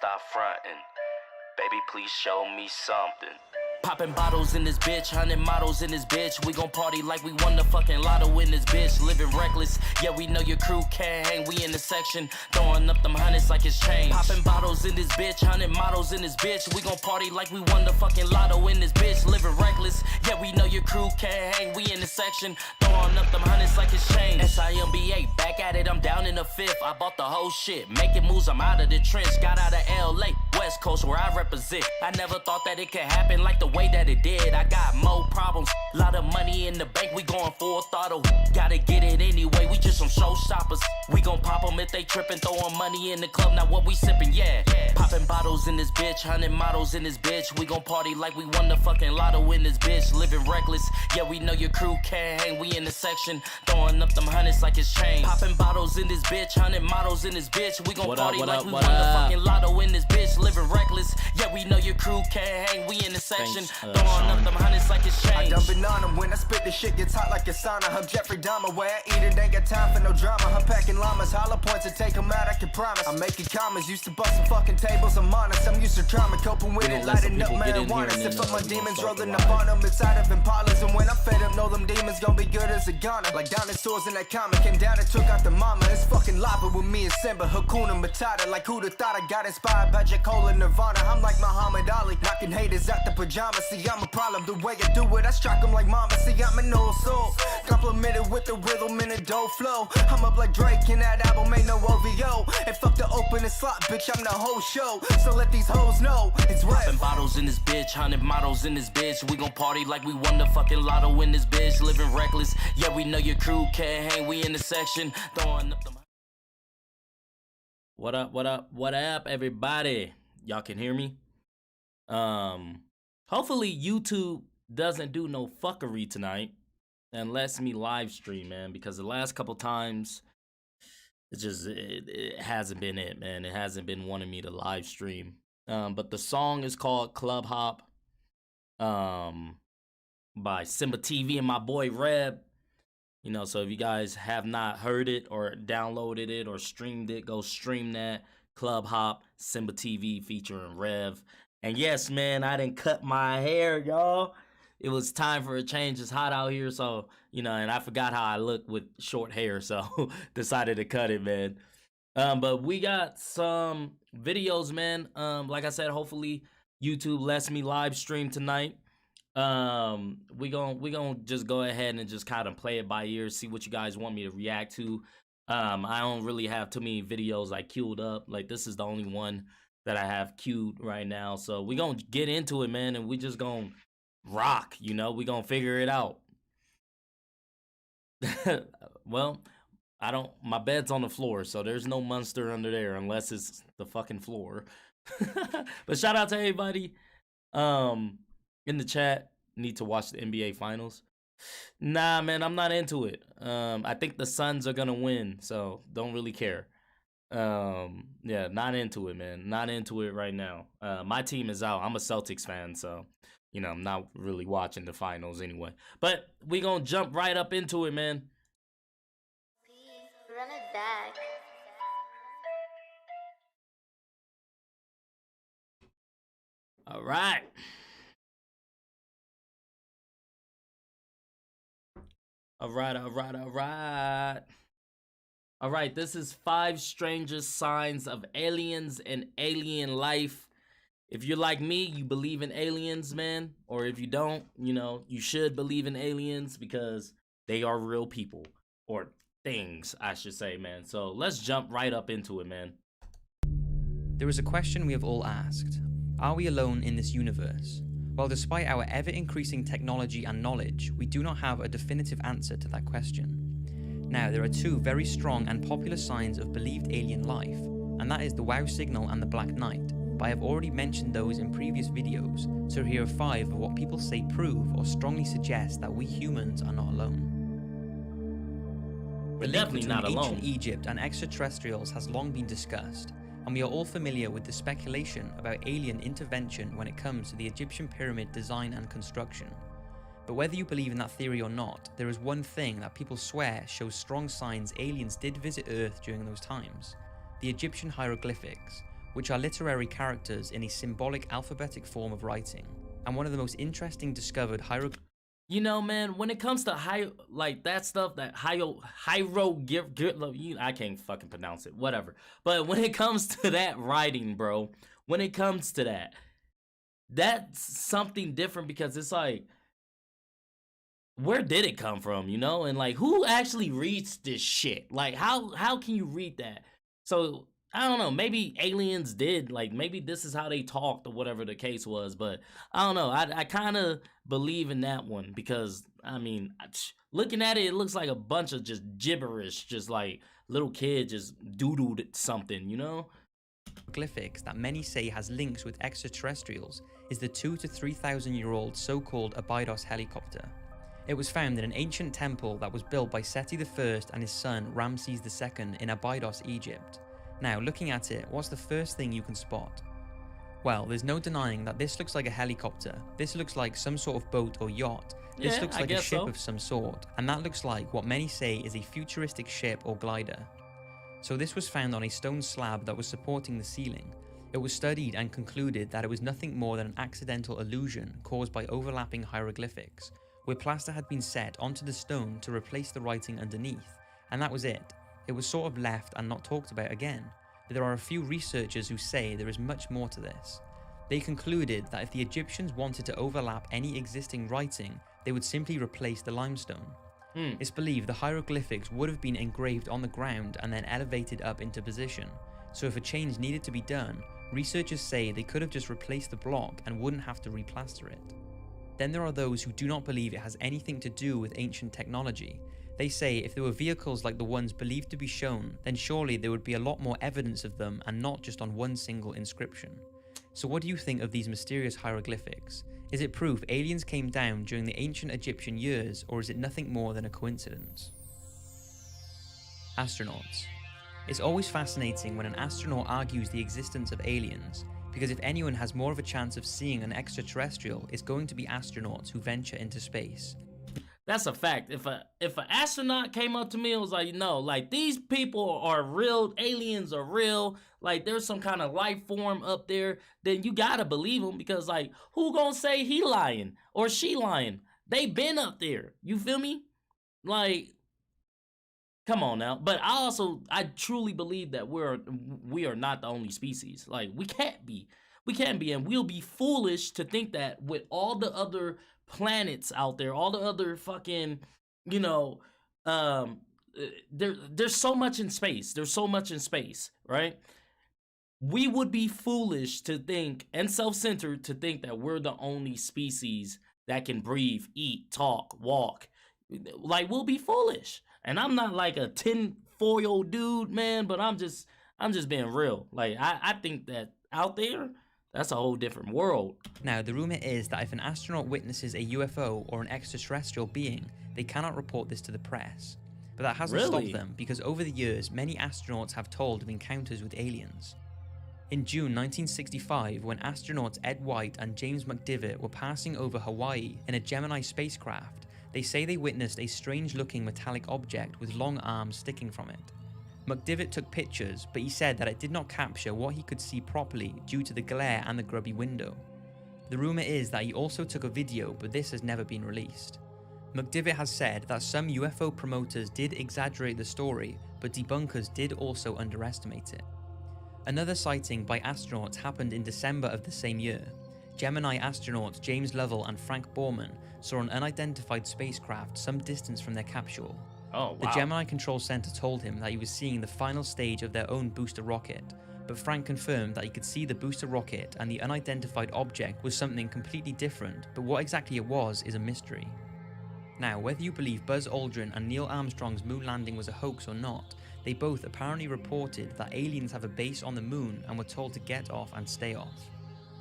stop frontin'. Baby, please show me something. Popping bottles in this bitch, 100 models in this bitch. We gon' party like we won the fucking lotto in this bitch. Living reckless, yeah, we know your crew can't hang. We in the section, throwing up them hundreds like it's change. Popping bottles in this bitch, 100 models in this bitch. We gon' party like we won the fucking lotto in this bitch. Living reckless, yeah, we know your crew can't hang. We in the section, throwing up them hundreds like it's change. SIMBA, back at it, I'm down in the fifth. I bought the whole shit, making moves, I'm out of the trench. Got out of LA, West Coast where I represent. I never thought that it could happen like the way that it did. I got more problems, lot of money in the bank, we going full throttle. Gotta get it anyway, we just some showstoppers. We gon' pop them if they trippin', throwing money in the club, now what we sippin', yeah. Popping bottles in this bitch, 100 models in this bitch. We gon' party like we won the fucking lotto in this bitch. Living reckless, yeah, we know your crew can't hang. We in the section, throwing up them hundreds like it's change. Popping bottles in this bitch, 100 models in this bitch. We gon' party like we won the fucking lotto in this bitch. Living reckless, yeah, we know your crew can't hang. We in the section, throwing up them hundreds like it's change. I done been on them when I spit this shit gets hot like a sauna. I'm Jeffrey Dahmer, where I eat it, ain't got time for no drama. I'm packing llamas, hollow points to take them out, I can promise. I'm making commas, used to busting fucking tables, I'm honest. I'm used to trauma, coping with it, lighting up marijuana. Sip up my demons, rolling up on them inside of impalas. And when I'm fed up, know them demons gon' be good as a goner. Like dinosaurs in that comic, came down and took out the mama. It's fucking lava with me and Simba, Hakuna Matata. Like who'da thought I got inspired by J. Cole and Nirvana. I'm like Muhammad Ali, knocking haters out the pajamas. See, I'm a problem, the way I do it, I strike them like mama. See, I'm an old soul, complimented with the rhythm and the dope flow. I'm up like Drake and that album ain't no OVO. And fuck the opening slot, bitch, I'm the whole show. So let these hoes know it's rap. Popping bottles in this bitch, 100 models in this bitch. We gon' party like we won the fucking lotto in this bitch. Living reckless, yeah, we know your crew can't hang. We in the section, throwing up the... What up, what up, what up, everybody? Y'all can hear me? Hopefully YouTube doesn't do no fuckery tonight and lets me live stream, man, because the last couple times it hasn't been it, man. It hasn't been wanting me to live stream. But the song is called Club Hop by SimbaTv and my boy Reb. You know, so if you guys have not heard it or downloaded it or streamed it, go stream that. Club Hop, SimbaTv featuring Rev. And yes, man, I didn't cut my hair, y'all. It was time for a change. It's hot out here, so, you know, and I forgot how I look with short hair, so decided to cut it, man. But we got some videos, man. Like I said, hopefully YouTube lets me live stream tonight. We gonna just go ahead and just kind of play it by ear, see what you guys want me to react to. I don't really have too many videos like queued up. Like this is the only one that I have queued right now. So we gonna get into it, man, and we just gonna rock, you know. We gonna figure it out. Well, my bed's on the floor, so there's no monster under there unless it's the fucking floor. But shout out to everybody in the chat. Need to watch the NBA finals. Nah, man, I'm not into it. I think the Suns are gonna win, so don't really care. Yeah, not into it, man. Not into it right now. My team is out. I'm a Celtics fan, so you know I'm not really watching the finals anyway. But we gonna jump right up into it, man. Run it back. All right. All right, this is 5 strangest signs of aliens and alien life. If you're like me, you believe in aliens, man. Or if you don't, you know, you should believe in aliens because they are real people. Or things, I should say, man. So let's jump right up into it, man. There is a question we have all asked. Are we alone in this universe? Well, despite our ever-increasing technology and knowledge, we do not have a definitive answer to that question. Now, there are 2 very strong and popular signs of believed alien life, and that is the Wow signal and the Black Knight, but I have already mentioned those in previous videos, so here are 5 of what people say prove or strongly suggest that we humans are not alone. We're The link definitely between not alone. ancient Egypt and extraterrestrials has long been discussed, and we are all familiar with the speculation about alien intervention when it comes to the Egyptian pyramid design and construction. But whether you believe in that theory or not, there is one thing that people swear shows strong signs aliens did visit Earth during those times: the Egyptian hieroglyphics, which are literary characters in a symbolic alphabetic form of writing, and one of the most interesting discovered hieroglyphs. You know, man, when it comes to that stuff, that I can't fucking pronounce it, whatever. But when it comes to that writing, bro, when it comes to that, that's something different, because it's like, where did it come from, you know? And like, who actually reads this shit? Like, how can you read that? So I don't know, maybe aliens did, like, maybe this is how they talked or whatever the case was, but I don't know. I kind of believe in that one, because, I mean, looking at it, it looks like a bunch of just gibberish, just like little kids just doodled something, you know? Hieroglyphics that many say has links with extraterrestrials is the 2,000 to 3,000 year old so-called Abydos helicopter. It was found in an ancient temple that was built by Seti I and his son Ramses II in Abydos, Egypt. Now, looking at it, what's the first thing you can spot? Well, there's no denying that this looks like a helicopter, this looks like some sort of boat or yacht, this looks like a ship of some sort, and that looks like what many say is a futuristic ship or glider. So this was found on a stone slab that was supporting the ceiling. It was studied and concluded that it was nothing more than an accidental illusion caused by overlapping hieroglyphics, where plaster had been set onto the stone to replace the writing underneath, and that was it. It was sort of left and not talked about again, but there are a few researchers who say there is much more to this. They concluded that if the Egyptians wanted to overlap any existing writing, they would simply replace the limestone. It's believed the hieroglyphics would have been engraved on the ground and then elevated up into position, so if a change needed to be done, researchers say they could have just replaced the block and wouldn't have to replaster it. Then there are those who do not believe it has anything to do with ancient technology. They say if there were vehicles like the ones believed to be shown, then surely there would be a lot more evidence of them and not just on one single inscription. So what do you think of these mysterious hieroglyphics? Is it proof aliens came down during the ancient Egyptian years, or is it nothing more than a coincidence? Astronauts. It's always fascinating when an astronaut argues the existence of aliens, because if anyone has more of a chance of seeing an extraterrestrial, it's going to be astronauts who venture into space. That's a fact. If an astronaut came up to me and was like, no, like, these people are real, aliens are real, like, there's some kind of life form up there, then you gotta believe him, because, like, who gonna say he lying or she lying? They been up there. You feel me? Like, come on now. But I truly believe that we are not the only species. Like, we can't be, and we'll be foolish to think that with all the other planets out there, all the other fucking, you know, there's so much in space. There's so much in space, right? We would be foolish to think, and self-centered to think, that we're the only species that can breathe, eat, talk, walk. Like, we'll be foolish. And I'm not like a tinfoil dude, man, but I'm just being real. Like, I think that out there, that's a whole different world. Now, the rumor is that if an astronaut witnesses a UFO or an extraterrestrial being, they cannot report this to the press. But that hasn't stopped them, because over the years, many astronauts have told of encounters with aliens. In June 1965, when astronauts Ed White and James McDivitt were passing over Hawaii in a Gemini spacecraft, they say they witnessed a strange-looking metallic object with long arms sticking from it. McDivitt took pictures, but he said that it did not capture what he could see properly due to the glare and the grubby window. The rumor is that he also took a video, but this has never been released. McDivitt has said that some UFO promoters did exaggerate the story, but debunkers did also underestimate it. Another sighting by astronauts happened in December of the same year. Gemini astronauts James Lovell and Frank Borman saw an unidentified spacecraft some distance from their capsule. Oh, wow. The Gemini Control Center told him that he was seeing the final stage of their own booster rocket, but Frank confirmed that he could see the booster rocket and the unidentified object was something completely different, but what exactly it was is a mystery. Now, whether you believe Buzz Aldrin and Neil Armstrong's moon landing was a hoax or not, they both apparently reported that aliens have a base on the moon and were told to get off and stay off.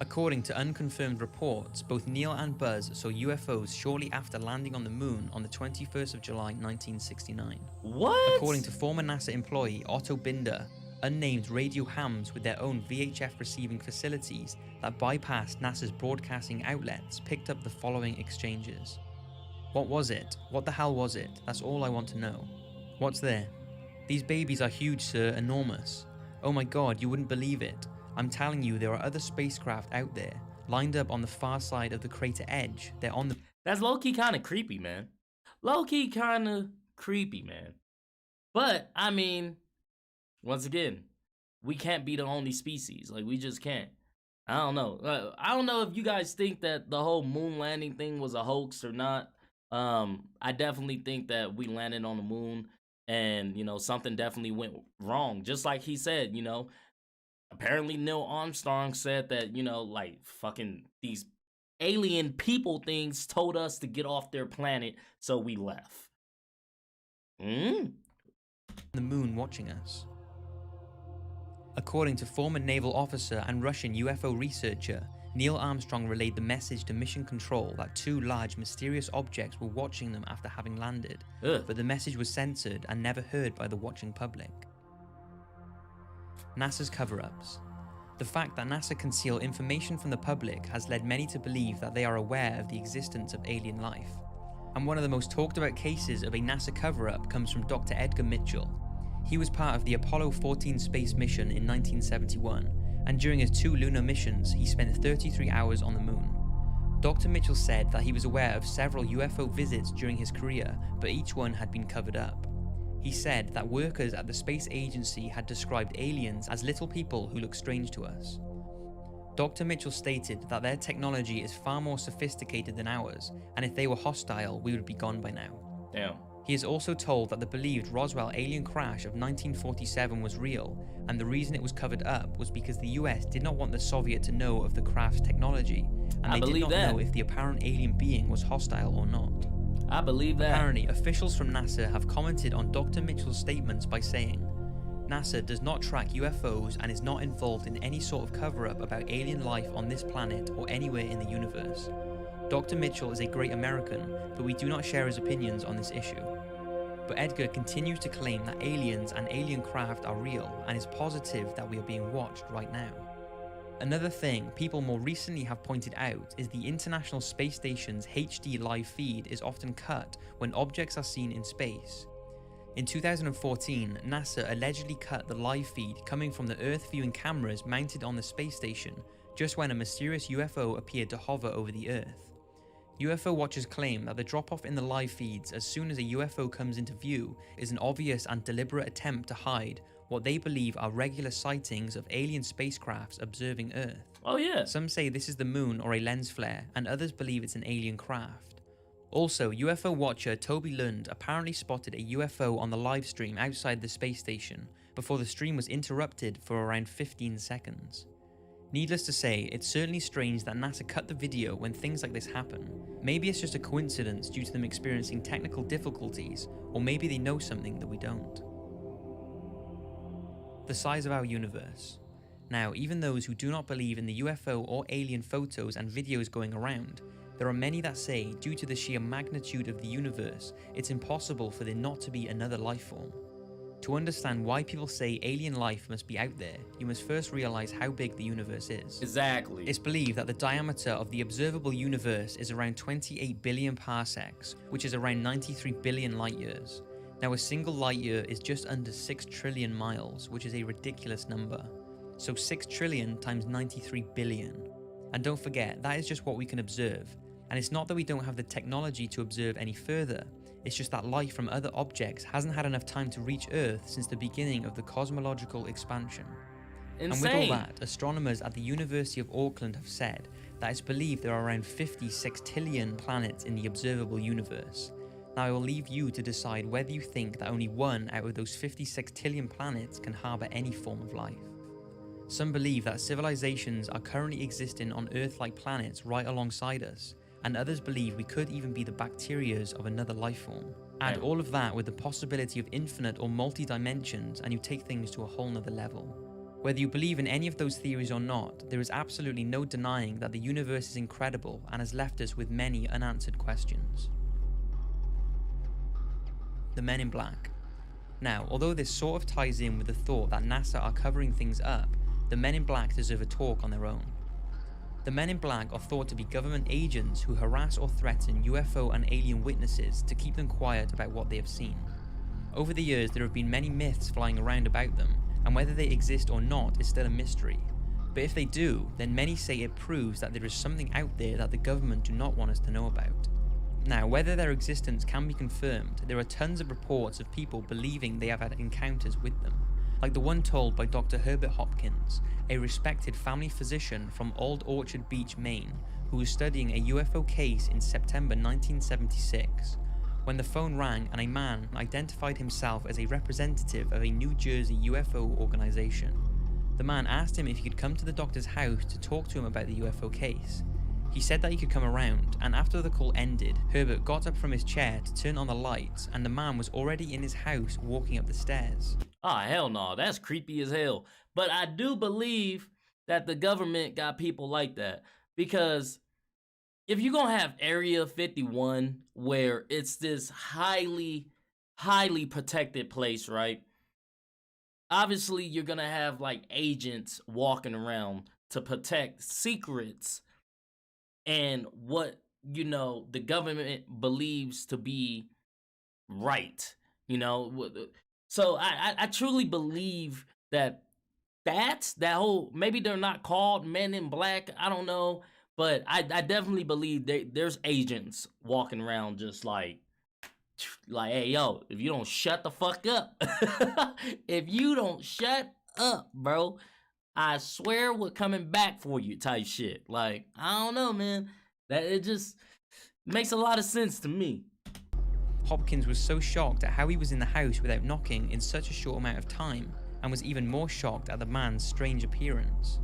According to unconfirmed reports, both Neil and Buzz saw UFOs shortly after landing on the moon on the 21st of July 1969. What? According to former NASA employee Otto Binder, unnamed radio hams with their own VHF receiving facilities that bypassed NASA's broadcasting outlets picked up the following exchanges. What was it? What the hell was it? That's all I want to know. What's there? These babies are huge, sir, enormous. Oh my god, you wouldn't believe it. I'm telling you, there are other spacecraft out there, lined up on the far side of the crater edge. They're on the... That's low-key kind of creepy, man. Low-key kind of creepy, man. But, I mean, once again, we can't be the only species. Like, we just can't. I don't know. I don't know if you guys think that the whole moon landing thing was a hoax or not. I definitely think that we landed on the moon and, you know, something definitely went wrong. Just like he said, you know, apparently Neil Armstrong said that, you know, like fucking these alien people things told us to get off their planet, so we left. The moon watching us. According to former naval officer and Russian UFO researcher, Neil Armstrong relayed the message to Mission Control that two large mysterious objects were watching them after having landed, but the message was censored and never heard by the watching public. NASA's cover-ups. The fact that NASA conceal information from the public has led many to believe that they are aware of the existence of alien life. And one of the most talked about cases of a NASA cover-up comes from Dr. Edgar Mitchell. He was part of the Apollo 14 space mission in 1971, and during his 2 lunar missions, he spent 33 hours on the moon. Dr. Mitchell said that he was aware of several UFO visits during his career, but each one had been covered up. He said that workers at the space agency had described aliens as little people who look strange to us. Dr. Mitchell stated that their technology is far more sophisticated than ours, and if they were hostile, we would be gone by now. Damn. He is also told that the believed Roswell alien crash of 1947 was real, and the reason it was covered up was because the US did not want the Soviet to know of the craft's technology, and they did not know if the apparent alien being was hostile or not. I believe that. Apparently, officials from NASA have commented on Dr. Mitchell's statements by saying, NASA does not track UFOs and is not involved in any sort of cover-up about alien life on this planet or anywhere in the universe. Dr. Mitchell is a great American, but we do not share his opinions on this issue. But Edgar continues to claim that aliens and alien craft are real and is positive that we are being watched right now. Another thing people more recently have pointed out is the International Space Station's HD live feed is often cut when objects are seen in space. In 2014, NASA allegedly cut the live feed coming from the Earth viewing cameras mounted on the space station just when a mysterious UFO appeared to hover over the Earth. UFO watchers claim that the drop-off in the live feeds as soon as a UFO comes into view is an obvious and deliberate attempt to hide what they believe are regular sightings of alien spacecrafts observing Earth. Oh yeah. Some say this is the moon or a lens flare, and others believe it's an alien craft. Also, UFO watcher Toby Lund apparently spotted a UFO on the live stream outside the space station before the stream was interrupted for around 15 seconds. Needless to say, it's certainly strange that NASA cut the video when things like this happen. Maybe it's just a coincidence due to them experiencing technical difficulties, or maybe they know something that we don't. The size of our universe. Now, even those who do not believe in the UFO or alien photos and videos going around, there are many that say, due to the sheer magnitude of the universe, it's impossible for there not to be another life form. To understand why people say alien life must be out there, you must first realize how big the universe is. Exactly. It's believed that the diameter of the observable universe is around 28 billion parsecs, which is around 93 billion light years. Now, a single light year is just under 6 trillion miles, which is a ridiculous number. So 6 trillion times 93 billion. And don't forget, that is just what we can observe. And it's not that we don't have the technology to observe any further, it's just that light from other objects hasn't had enough time to reach Earth since the beginning of the cosmological expansion. Insane. And with all that, astronomers at the University of Auckland have said that it's believed there are around 50 sextillion planets in the observable universe. Now I will leave you to decide whether you think that only one out of those 50 sextillion planets can harbour any form of life. Some believe that civilizations are currently existing on Earth-like planets right alongside us, and others believe we could even be the bacterias of another life form. Add all of that with the possibility of infinite or multi-dimensions and you take things to a whole nother level. Whether you believe in any of those theories or not, there is absolutely no denying that the universe is incredible and has left us with many unanswered questions. The Men in Black. Now, although this sort of ties in with the thought that NASA are covering things up, the Men in Black deserve a talk on their own. The Men in Black are thought to be government agents who harass or threaten UFO and alien witnesses to keep them quiet about what they have seen. Over the years, there have been many myths flying around about them, and whether they exist or not is still a mystery. But if they do, then many say it proves that there is something out there that the government do not want us to know about. Now, whether their existence can be confirmed, there are tons of reports of people believing they have had encounters with them, like the one told by Dr. Herbert Hopkins, a respected family physician from Old Orchard Beach, Maine, who was studying a UFO case in September 1976, when the phone rang and a man identified himself as a representative of a New Jersey UFO organization. The man asked him if he could come to the doctor's house to talk to him about the UFO case. He said that he could come around, and after the call ended, Herbert got up from his chair to turn on the lights, and the man was already in his house walking up the stairs. Oh, hell no, that's creepy as hell. But I do believe that the government got people like that, because if you're gonna have Area 51, where it's this highly protected place, right? Obviously, you're gonna have like agents walking around to protect secrets and what, you know, the government believes to be right, you know. So I truly believe that that whole, maybe they're not called Men in Black, I don't know, but I definitely believe there's agents walking around just like, hey, yo, if you don't shut the fuck up, if you don't shut up, bro, I swear we're coming back for you type shit. Like, I don't know, man. That it just makes a lot of sense to me. Hopkins was so shocked at how he was in the house without knocking in such a short amount of time, and was even more shocked at the man's strange appearance.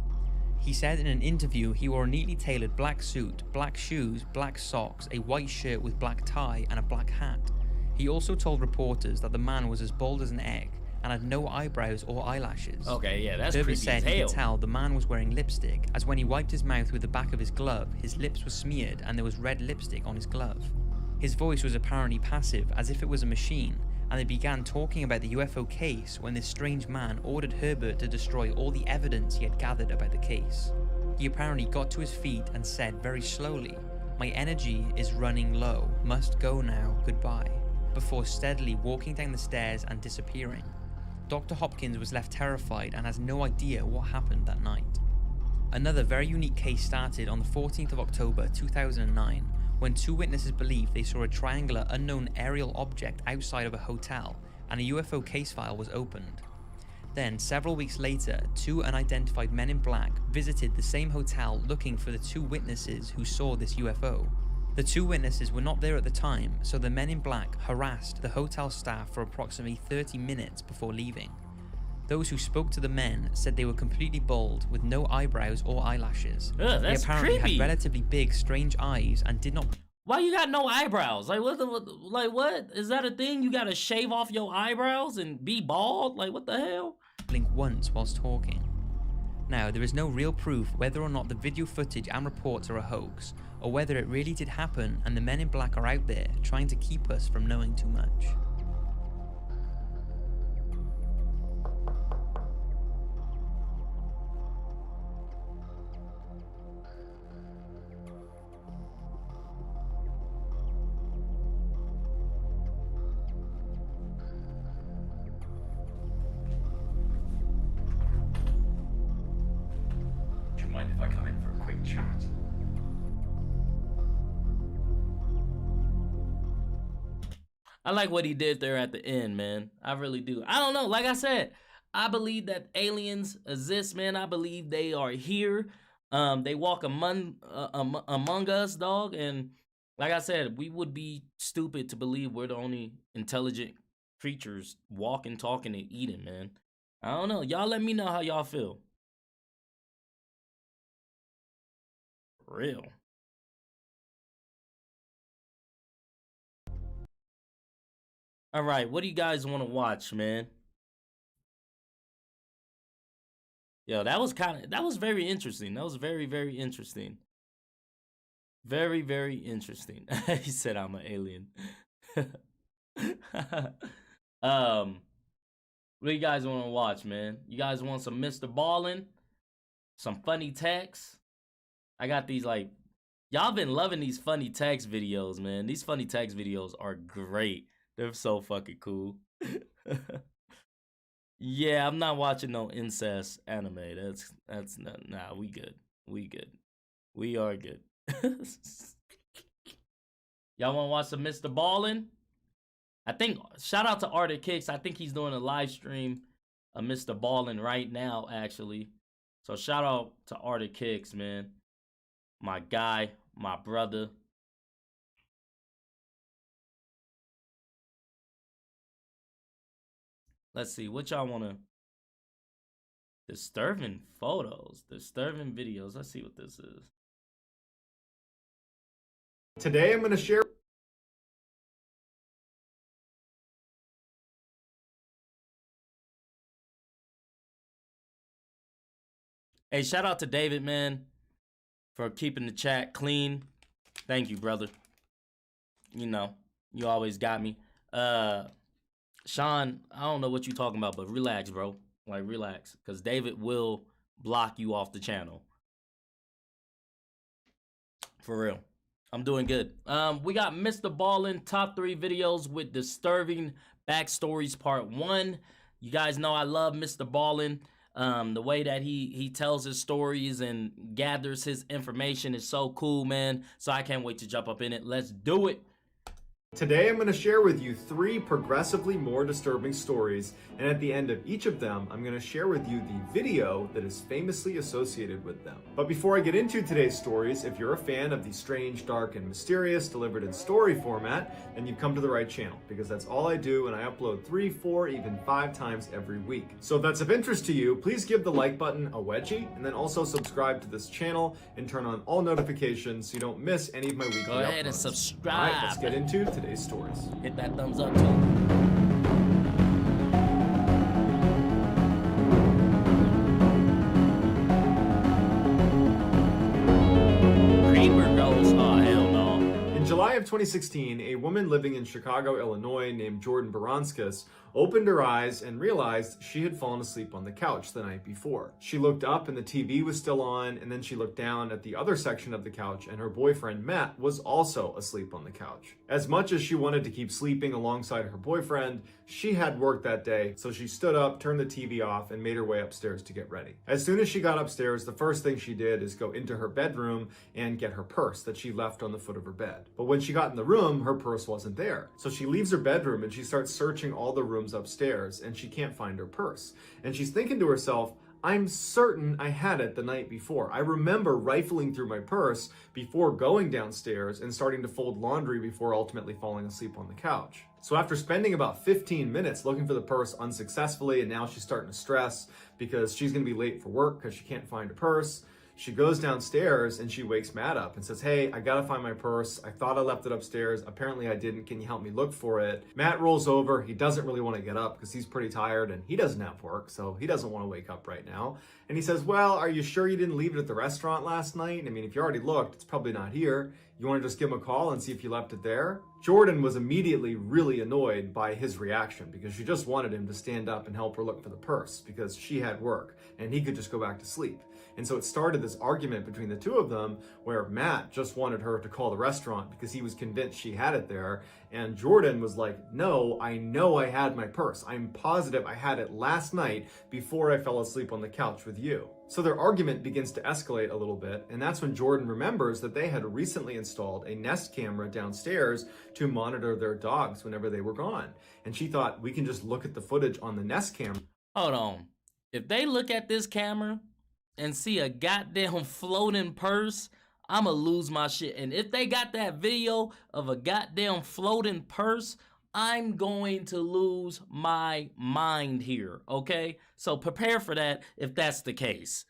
He said in an interview he wore a neatly tailored black suit, black shoes, black socks, a white shirt with black tie, and a black hat. He also told reporters that the man was as bald as an egg and had no eyebrows or eyelashes. Okay, yeah, that's Herbert creepy said as he hell. could tell the man was wearing lipstick, as when he wiped his mouth with the back of his glove, his lips were smeared and there was red lipstick on his glove. His voice was apparently passive, as if it was a machine, and they began talking about the UFO case when this strange man ordered Herbert to destroy all the evidence he had gathered about the case. He apparently got to his feet and said very slowly, "My energy is running low, must go now, goodbye," before steadily walking down the stairs and disappearing. Dr. Hopkins was left terrified and has no idea what happened that night. Another very unique case started on the 14th of October 2009, when two witnesses believed they saw a triangular unknown aerial object outside of a hotel, and a UFO case file was opened. Then, several weeks later, two unidentified men in black visited the same hotel looking for the two witnesses who saw this UFO. The two witnesses were not there at the time, so the men in black harassed the hotel staff for approximately 30 minutes before leaving. Those who spoke to the men said they were completely bald with no eyebrows or eyelashes. Ugh, They that's apparently creepy. had relatively big, strange eyes and did not Why you got no eyebrows? Like what? Is that a thing? You gotta shave off your eyebrows and be bald? Like what the hell? blink once whilst talking. Now, there is no real proof whether or not the video footage and reports are a hoax, or whether it really did happen and the men in black are out there trying to keep us from knowing too much. Do you mind if I come in for a quick chat? I like what he did there at the end, man. I really do. I don't know. Like I said, I believe that aliens exist, man. I believe they are here. They walk among us, dog. And like I said, we would be stupid to believe we're the only intelligent creatures walking, talking, and eating, man. I don't know. Y'all let me know how y'all feel. Real. All right, what do you guys want to watch, man? Yo, that was very interesting. That was very, very interesting. Very, very interesting. He said I'm an alien. What do you guys want to watch, man? You guys want some Mr. Ballin'? Some funny texts? I got these, like, y'all been loving these funny text videos, man. These funny text videos are great. They're so fucking cool. Yeah, I'm not watching no incest anime. That's not, nah, we good. We good. We are good. Y'all want to watch some Mr. Ballin'? I think, shout out to Arctic Kicks. I think he's doing a live stream of Mr. Ballin' right now, actually. So shout out to Arctic Kicks, man. My guy, my brother. Let's see, what y'all want to... Disturbing photos, disturbing videos. Let's see what this is. Today I'm going to share... Hey, shout out to David, man, for keeping the chat clean. Thank you, brother. You know, you always got me. Sean, I don't know what you talking about, but relax, bro. Like, relax, because David will block you off the channel. For real. I'm doing good. We got Mr. Ballin' top 3 videos with disturbing backstories part 1. You guys know I love Mr. Ballin'. The way that he tells his stories and gathers his information is so cool, man. So I can't wait to jump up in it. Let's do it. Today I'm going to share with you 3 progressively more disturbing stories, and at the end of each of them, I'm going to share with you the video that is famously associated with them. But before I get into today's stories, if you're a fan of the strange, dark, and mysterious delivered in story format, then you've come to the right channel, because that's all I do, and I upload 3, 4, even 5 times every week. So if that's of interest to you, please give the like button a wedgie, and then also subscribe to this channel and turn on all notifications so you don't miss any of my weekly uploads. Go ahead and subscribe. All right, let's get into today's stories. Hit that thumbs up too. Creeper goes, oh hell no. In July of 2016, a woman living in Chicago, Illinois named Jordan Baranskis opened her eyes and realized she had fallen asleep on the couch the night before. She looked up and the TV was still on, and then she looked down at the other section of the couch and her boyfriend Matt was also asleep on the couch. As much as she wanted to keep sleeping alongside her boyfriend, she had work that day, so she stood up, turned the TV off, and made her way upstairs to get ready. As soon as she got upstairs, the first thing she did is go into her bedroom and get her purse that she left on the foot of her bed. But when she got in the room, her purse wasn't there. So she leaves her bedroom and she starts searching all the rooms upstairs, and she can't find her purse. And she's thinking to herself, I'm certain I had it the night before. I remember rifling through my purse before going downstairs and starting to fold laundry before ultimately falling asleep on the couch. So after spending about 15 minutes looking for the purse unsuccessfully, and now she's starting to stress because she's gonna be late for work because she can't find her purse, she goes downstairs and she wakes Matt up and says, hey, I gotta find my purse. I thought I left it upstairs. Apparently I didn't. Can you help me look for it? Matt rolls over. He doesn't really want to get up because he's pretty tired and he doesn't have work, so he doesn't want to wake up right now. And he says, well, are you sure you didn't leave it at the restaurant last night? I mean, if you already looked, it's probably not here. You want to just give him a call and see if you left it there? Jordan was immediately really annoyed by his reaction because she just wanted him to stand up and help her look for the purse because she had work and he could just go back to sleep. And so it started this argument between the two of them where Matt just wanted her to call the restaurant because he was convinced she had it there. And Jordan was like, no, I know I had my purse. I'm positive I had it last night before I fell asleep on the couch with you. So their argument begins to escalate a little bit, and that's when Jordan remembers that they had recently installed a Nest camera downstairs to monitor their dogs whenever they were gone. And she thought, we can just look at the footage on the Nest camera. Hold on. If they look at this camera and see a goddamn floating purse, I'ma lose my shit. And if they got that video of a goddamn floating purse, I'm going to lose my mind here, okay? So prepare for that if that's the case.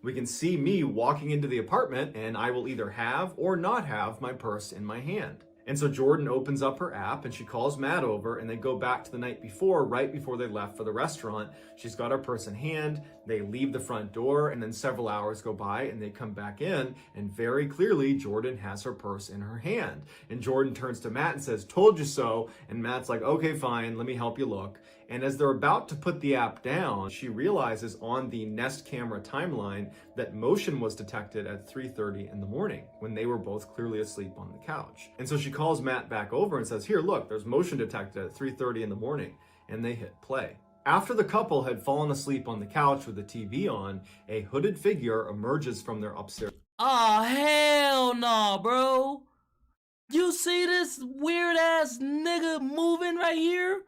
We can see me walking into the apartment and I will either have or not have my purse in my hand. And so Jordan opens up her app and she calls Matt over and they go back to the night before, right before they left for the restaurant. She's got her purse in hand, they leave the front door, and then several hours go by and they come back in and very clearly Jordan has her purse in her hand. And Jordan turns to Matt and says, told you so. And Matt's like, okay, fine, let me help you look. And as they're about to put the app down, she realizes on the Nest camera timeline that motion was detected at 3:30 in the morning when they were both clearly asleep on the couch. And so she calls Matt back over and says, here, look, there's motion detected at 3:30 in the morning. And they hit play. After the couple had fallen asleep on the couch with the TV on, a hooded figure emerges from their upstairs Oh, hell no, bro. You see this weird ass nigga moving right here?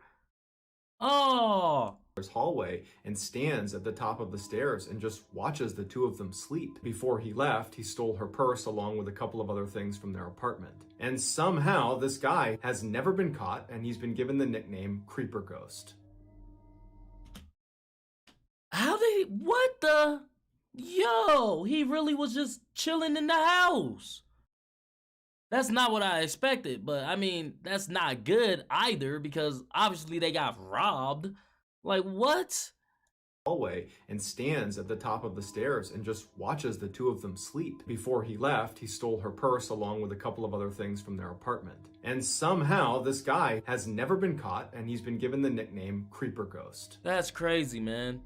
Oh. hallway and stands at the top of the stairs and just watches the two of them sleep. Before he left, he stole her purse along with a couple of other things from their apartment. And somehow this guy has never been caught, and he's been given the nickname Creeper Ghost. How did he, what the? Yo, he really was just chilling in the house. That's not what I expected, but I mean, that's not good either because obviously they got robbed. Like, what? Hallway and stands at the top of the stairs and just watches the two of them sleep. Before he left, he stole her purse along with a couple of other things from their apartment. And somehow this guy has never been caught, and he's been given the nickname Creeper Ghost. That's crazy, man.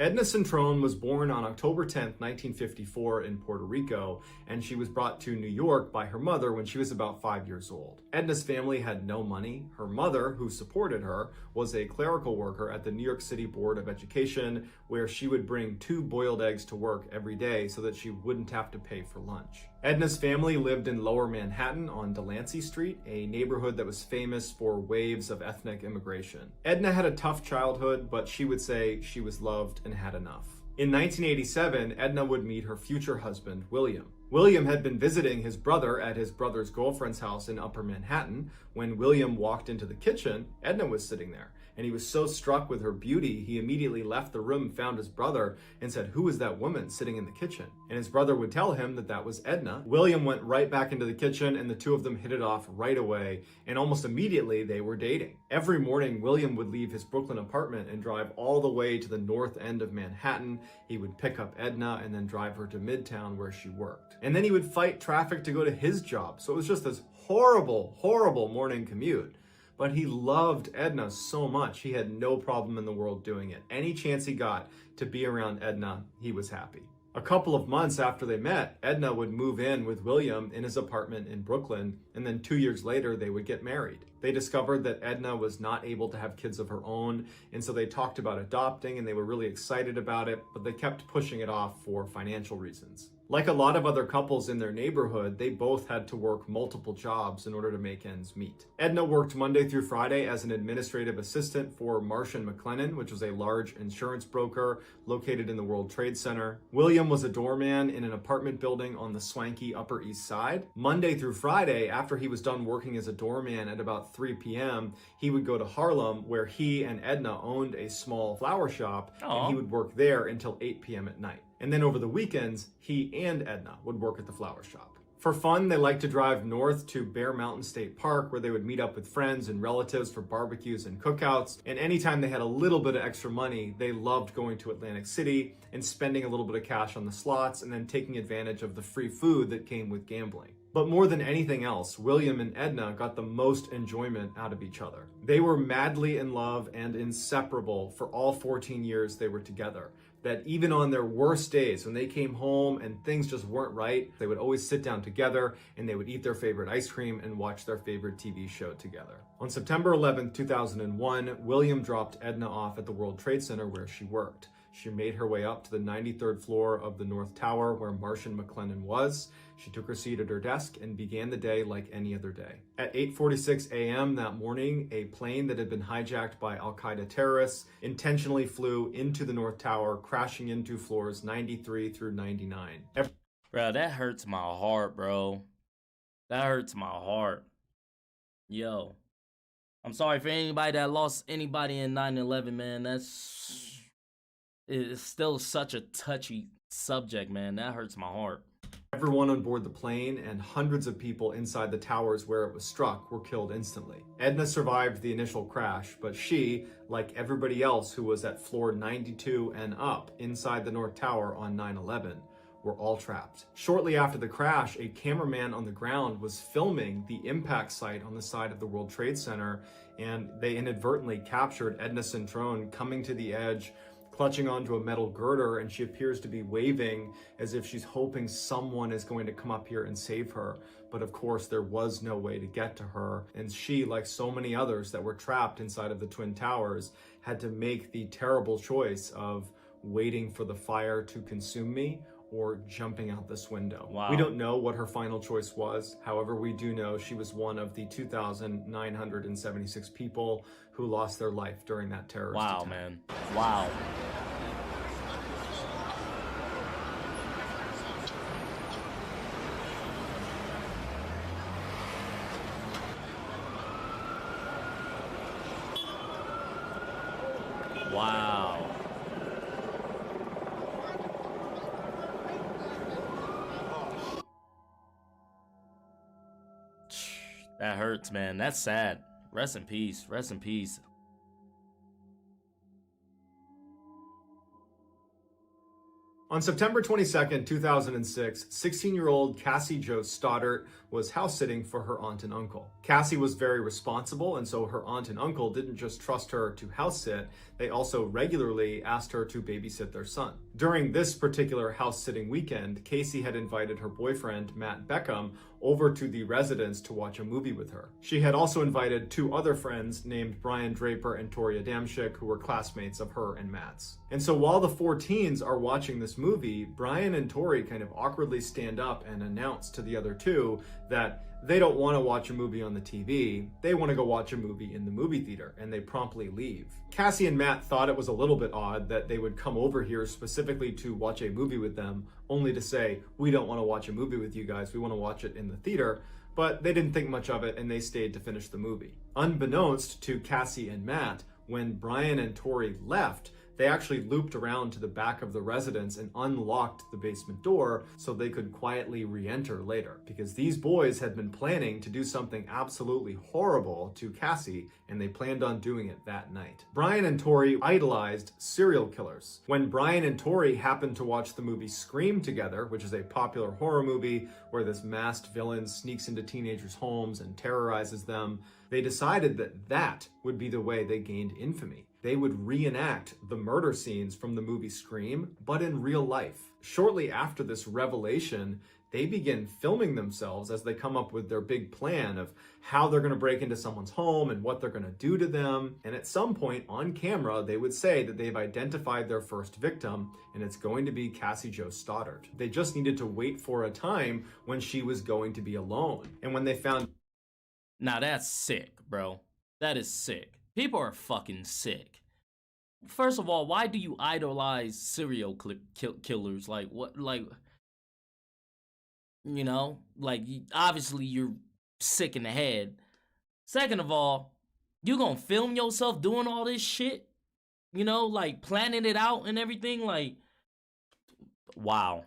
Edna Centrone was born on October 10th, 1954 in Puerto Rico, and she was brought to New York by her mother when she was about 5 years old. Edna's family had no money. Her mother, who supported her, was a clerical worker at the New York City Board of Education, where she would bring 2 boiled eggs to work every day so that she wouldn't have to pay for lunch. Edna's family lived in Lower Manhattan on Delancey Street, a neighborhood that was famous for waves of ethnic immigration. Edna had a tough childhood, but she would say she was loved and had enough. In 1987, Edna would meet her future husband, William. William had been visiting his brother at his brother's girlfriend's house in Upper Manhattan. When William walked into the kitchen, Edna was sitting there, and he was so struck with her beauty, he immediately left the room, found his brother, and said, "Who is that woman sitting in the kitchen?" And his brother would tell him that that was Edna. William went right back into the kitchen, and the two of them hit it off right away, and almost immediately they were dating. Every morning, William would leave his Brooklyn apartment and drive all the way to the north end of Manhattan. He would pick up Edna and then drive her to Midtown where she worked. And then he would fight traffic to go to his job. So it was just this horrible, horrible morning commute. But he loved Edna so much, he had no problem in the world doing it. Any chance he got to be around Edna, he was happy. A couple of months after they met, Edna would move in with William in his apartment in Brooklyn, and then 2 years later, they would get married. They discovered that Edna was not able to have kids of her own, and so they talked about adopting, and they were really excited about it, but they kept pushing it off for financial reasons. Like a lot of other couples in their neighborhood, they both had to work multiple jobs in order to make ends meet. Edna worked Monday through Friday as an administrative assistant for Marsh & McLennan, which was a large insurance broker located in the World Trade Center. William was a doorman in an apartment building on the swanky Upper East Side. Monday through Friday, after he was done working as a doorman at about 3 p.m., he would go to Harlem, where he and Edna owned a small flower shop, and he would work there until 8 p.m. at night. And then over the weekends, he and Edna would work at the flower shop. For fun, they liked to drive north to Bear Mountain State Park, where they would meet up with friends and relatives for barbecues and cookouts. And anytime they had a little bit of extra money, they loved going to Atlantic City and spending a little bit of cash on the slots and then taking advantage of the free food that came with gambling. But more than anything else, William and Edna got the most enjoyment out of each other. They were madly in love and inseparable for all 14 years they were together. That even on their worst days, when they came home and things just weren't right, they would always sit down together and they would eat their favorite ice cream and watch their favorite TV show together. On September 11th, 2001, William dropped Edna off at the World Trade Center where she worked. She made her way up to the 93rd floor of the North Tower where Marsh & McLennan was. She took her seat at her desk and began the day like any other day. At 8:46 a.m. that morning, a plane that had been hijacked by Al-Qaeda terrorists intentionally flew into the North Tower, crashing into floors 93 through 99. Bro, that hurts my heart, bro. That hurts my heart. Yo. I'm sorry for anybody that lost anybody in 9/11, man. It's still such a touchy subject, man. That hurts my heart. Everyone on board the plane and hundreds of people inside the towers where it was struck were killed instantly. Edna survived the initial crash, but she, like everybody else who was at floor 92 and up inside the North Tower on 9/11, were all trapped. Shortly after the crash, a cameraman on the ground was filming the impact site on the side of the World Trade Center, and they inadvertently captured Edna Centrone coming to the edge, clutching onto a metal girder, and she appears to be waving as if she's hoping someone is going to come up here and save her. But of course, there was no way to get to her. And she, like so many others that were trapped inside of the Twin Towers, had to make the terrible choice of waiting for the fire to consume me or jumping out this window. Wow. We don't know what her final choice was. However, we do know she was one of the 2,976 people who lost their life during that terrorist attack. Wow, man. Wow. Wow. That hurts, man. That's sad. Rest in peace. Rest in peace. On September 22nd, 2006, 16-year-old Cassie Jo Stoddart was house-sitting for her aunt and uncle. Cassie was very responsible, and so her aunt and uncle didn't just trust her to house-sit, they also regularly asked her to babysit their son. During this particular house-sitting weekend, Casey had invited her boyfriend, Matt Beckham, over to the residence to watch a movie with her. She had also invited two other friends named Brian Draper and Tori Adamczyk, who were classmates of her and Matt's. And so while the four teens are watching this movie, Brian and Tori kind of awkwardly stand up and announce to the other two that they don't want to watch a movie on the TV, they want to go watch a movie in the movie theater, and they promptly leave. Cassie and Matt thought it was a little bit odd that they would come over here specifically to watch a movie with them, only to say, we don't want to watch a movie with you guys, we want to watch it in the theater, but they didn't think much of it and they stayed to finish the movie. Unbeknownst to Cassie and Matt, when Brian and Tori left, they actually looped around to the back of the residence and unlocked the basement door so they could quietly re-enter later. Because these boys had been planning to do something absolutely horrible to Cassie, and they planned on doing it that night. Brian and Tori idolized serial killers. When Brian and Tori happened to watch the movie Scream together, which is a popular horror movie where this masked villain sneaks into teenagers' homes and terrorizes them, they decided that that would be the way they gained infamy. They would reenact the murder scenes from the movie Scream, but in real life. Shortly after this revelation, they begin filming themselves as they come up with their big plan of how they're going to break into someone's home and what they're going to do to them. And at some point on camera, they would say that they've identified their first victim, and it's going to be Cassie Jo Stoddart. They just needed to wait for a time when she was going to be alone. And when they found... Now that's sick, bro. That is sick. People are fucking sick. First of all, why do you idolize serial killers? Like, what, like, you know, like, obviously you're sick in the head. Second of all, you gonna film yourself doing all this shit? You know, like, planning it out and everything? Like, wow.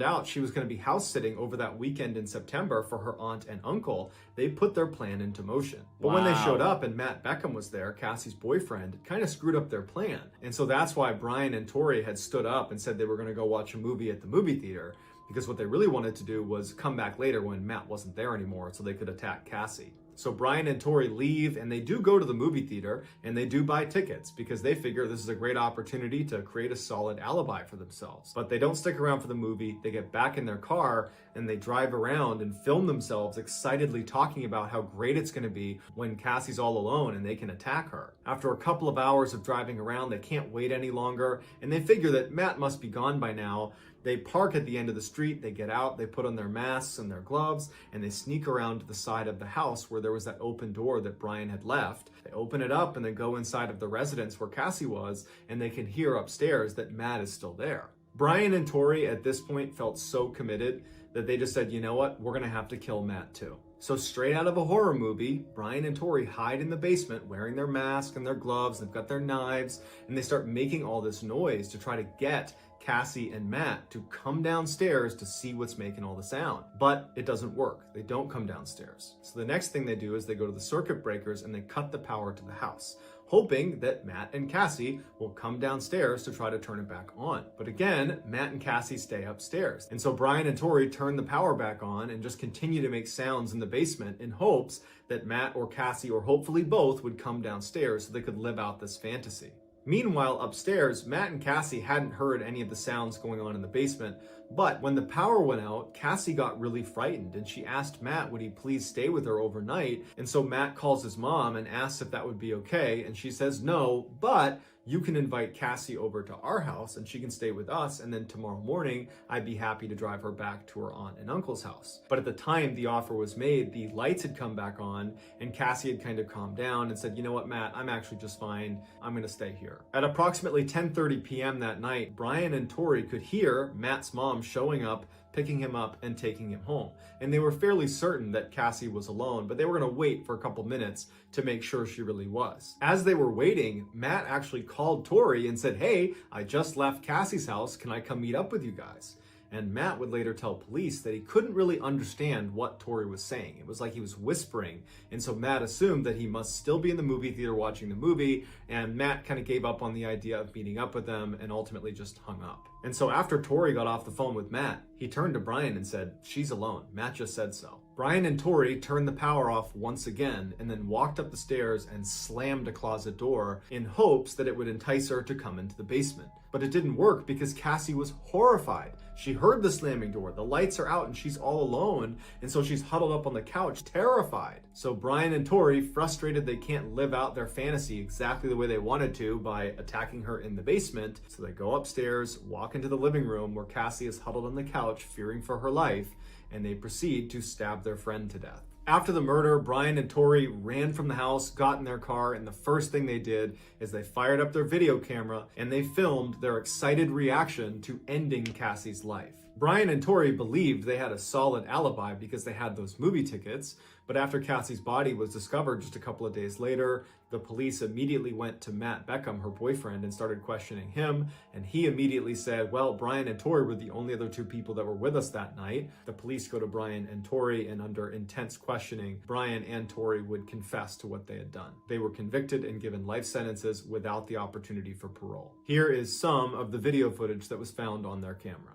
Out she was going to be house sitting over that weekend in September for her aunt and uncle, they put their plan into motion. But when they showed up and Matt Beckham was there, Cassie's boyfriend, it kind of screwed up their plan. And so that's why Brian and Tori had stood up and said they were going to go watch a movie at the movie theater, because what they really wanted to do was come back later when Matt wasn't there anymore so they could attack Cassie. So Brian and Tori leave, and they do go to the movie theater, and they do buy tickets because they figure this is a great opportunity to create a solid alibi for themselves. But they don't stick around for the movie. They get back in their car, and they drive around and film themselves excitedly talking about how great it's going to be when Cassie's all alone and they can attack her. After a couple of hours of driving around, they can't wait any longer, and they figure that Matt must be gone by now. They park at the end of the street, they get out, they put on their masks and their gloves, and they sneak around to the side of the house where there was that open door that Brian had left. They open it up and then go inside of the residence where Cassie was, and they can hear upstairs that Matt is still there. Brian and Tori at this point felt so committed that they just said, you know what, we're gonna have to kill Matt too. So straight out of a horror movie, Brian and Tori hide in the basement wearing their mask and their gloves, they've got their knives, and they start making all this noise to try to get Cassie and Matt to come downstairs to see what's making all the sound. But it doesn't work. They don't come downstairs. So the next thing they do is they go to the circuit breakers and they cut the power to the house, hoping that Matt and Cassie will come downstairs to try to turn it back on. But again, Matt and Cassie stay upstairs. And so Brian and Tori turn the power back on and just continue to make sounds in the basement in hopes that Matt or Cassie, or hopefully both, would come downstairs so they could live out this fantasy. Meanwhile, upstairs, Matt and Cassie hadn't heard any of the sounds going on in the basement, but when the power went out, Cassie got really frightened and she asked Matt would he please stay with her overnight, and so Matt calls his mom and asks if that would be okay, and she says no, but you can invite Cassie over to our house and she can stay with us, and then tomorrow morning I'd be happy to drive her back to her aunt and uncle's house. But at the time the offer was made, the lights had come back on and Cassie had kind of calmed down and said, you know what, Matt, I'm actually just fine. I'm gonna stay here. At approximately 10:30 p.m. that night, Brian and Tori could hear Matt's mom showing up, picking him up and taking him home. And they were fairly certain that Cassie was alone, but they were gonna wait for a couple minutes to make sure she really was. As they were waiting, Matt actually called Tori and said, hey, I just left Cassie's house. Can I come meet up with you guys? And Matt would later tell police that he couldn't really understand what Tori was saying. It was like he was whispering. And so Matt assumed that he must still be in the movie theater watching the movie. And Matt kind of gave up on the idea of meeting up with them and ultimately just hung up. And so after Tori got off the phone with Matt, he turned to Brian and said, she's alone. Matt just said so. Brian and Tori turned the power off once again and then walked up the stairs and slammed a closet door in hopes that it would entice her to come into the basement. But it didn't work because Cassie was horrified. She heard the slamming door, the lights are out and she's all alone, and so she's huddled up on the couch, terrified. So Brian and Tori, frustrated they can't live out their fantasy exactly the way they wanted to by attacking her in the basement, so they go upstairs, walk into the living room where Cassie is huddled on the couch, fearing for her life, and they proceed to stab their friend to death. After the murder, Brian and Tori ran from the house, got in their car, and the first thing they did is they fired up their video camera and they filmed their excited reaction to ending Cassie's life. Brian and Tori believed they had a solid alibi because they had those movie tickets, but after Cassie's body was discovered just a couple of days later, the police immediately went to Matt Beckham, her boyfriend, and started questioning him, and he immediately said, well, Brian and Tori were the only other two people that were with us that night. The police go to Brian and Tori, and under intense questioning, Brian and Tori would confess to what they had done. They were convicted and given life sentences without the opportunity for parole. Here is some of the video footage that was found on their camera.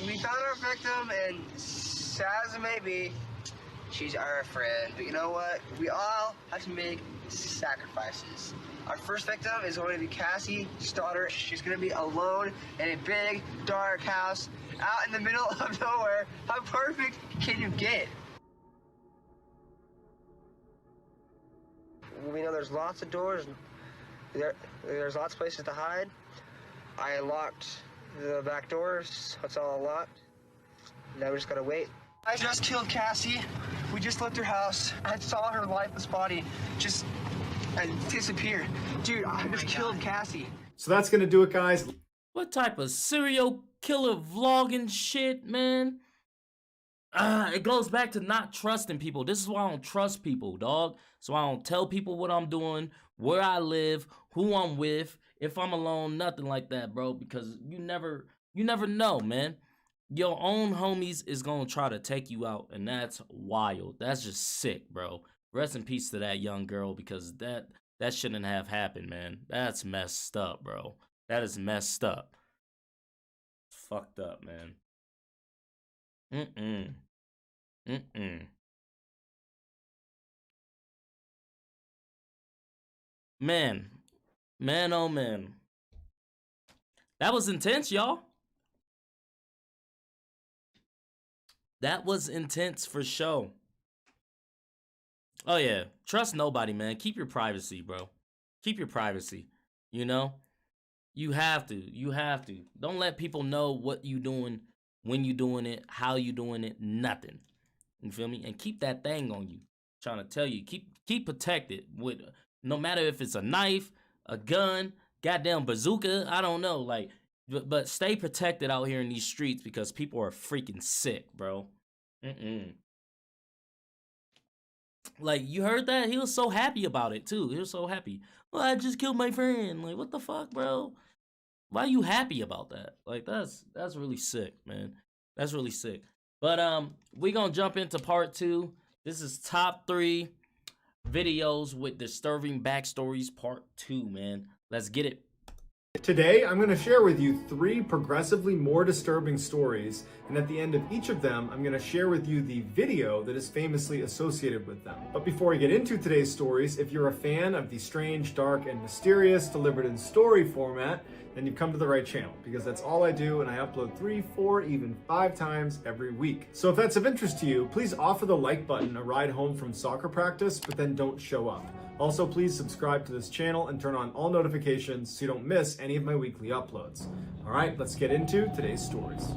We found our victim, and sad as it may be, she's our friend. But you know what? We all have to make sacrifices. Our first victim is going to be Cassie's daughter. She's going to be alone in a big, dark house out in the middle of nowhere. How perfect can you get? We know there's lots of doors. There's lots of places to hide. I locked the back doors. It's all locked. Now we just gotta wait. I just killed Cassie. We just left her house. I saw her lifeless body just disappear. Dude, I just killed Cassie. So that's gonna do it, guys. What type of serial killer vlogging shit, man? It goes back to not trusting people. This is why I don't trust people, dog. So I don't tell people what I'm doing, where I live, who I'm with, if I'm alone, nothing like that, bro. Because you never know, man. Your own homies is gonna try to take you out, and that's wild. That's just sick, bro. Rest in peace to that young girl, because that shouldn't have happened, man. That's messed up, bro. That is messed up. It's fucked up, man. Man, oh man. That was intense, y'all. That was intense for sure. Oh yeah, trust nobody, man. Keep your privacy, bro. Keep your privacy, you know? You have to. Don't let people know what you doing, when you doing it, how you doing it, nothing. You feel me? And keep that thing on you. Trying to tell you, keep protected with, no matter if it's a knife, a gun, goddamn bazooka, I don't know, like, but stay protected out here in these streets because people are freaking sick, bro. Like, you heard that? He was so happy about it too. He was so happy. Well, I just killed my friend. Like, what the fuck, bro? Why are you happy about that? Like, that's really sick, man. That's really sick. But we gonna jump into part 2. This is top 3 videos with disturbing backstories part 2, man. Let's get it. Today, I'm going to share with you 3 progressively more disturbing stories, and at the end of each of them, I'm going to share with you the video that is famously associated with them. But before we get into today's stories, if you're a fan of the strange, dark, and mysterious delivered in story format, then you've come to the right channel, because that's all I do, and I upload 3, 4, even 5 times every week. So if that's of interest to you, please offer the like button a ride home from soccer practice, but then don't show up. Also, please subscribe to this channel and turn on all notifications so you don't miss any of my weekly uploads. All right, let's get into today's stories.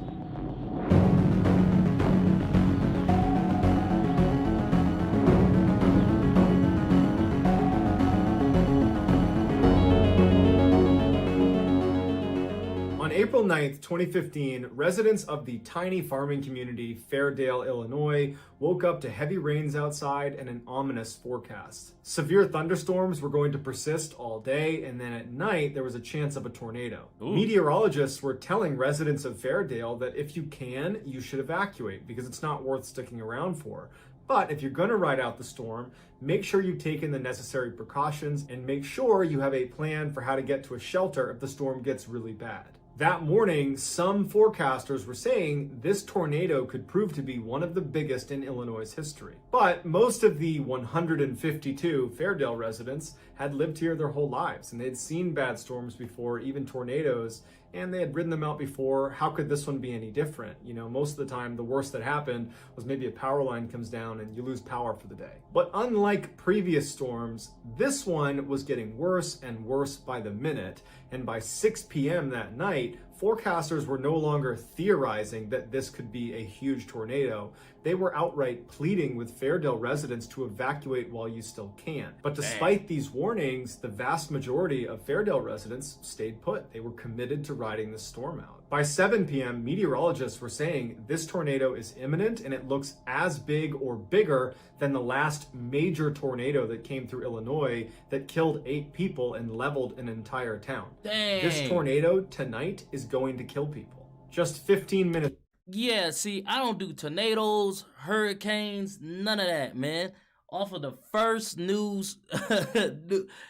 On April 9th, 2015, residents of the tiny farming community Fairdale, Illinois, woke up to heavy rains outside and an ominous forecast. Severe thunderstorms were going to persist all day, and then at night there was a chance of a tornado. Ooh. Meteorologists were telling residents of Fairdale that if you can, you should evacuate because it's not worth sticking around for. But if you're going to ride out the storm, make sure you've taken the necessary precautions and make sure you have a plan for how to get to a shelter if the storm gets really bad. That morning, some forecasters were saying this tornado could prove to be one of the biggest in Illinois' history. But most of the 152 Fairdale residents had lived here their whole lives, and they'd seen bad storms before, even tornadoes, and they had ridden them out before. How could this one be any different? You know, most of the time, the worst that happened was maybe a power line comes down and you lose power for the day. But unlike previous storms, this one was getting worse and worse by the minute. And by 6 p.m. that night, forecasters were no longer theorizing that this could be a huge tornado. They were outright pleading with Fairdale residents to evacuate while you still can. But despite these warnings, the vast majority of Fairdale residents stayed put. They were committed to riding the storm out. By 7 p.m., meteorologists were saying this tornado is imminent and it looks as big or bigger than the last major tornado that came through Illinois that killed 8 people and leveled an entire town. Dang. This tornado tonight is going to kill people. Just 15 minutes. Yeah, see, I don't do tornadoes, hurricanes, none of that, man. Off of the first news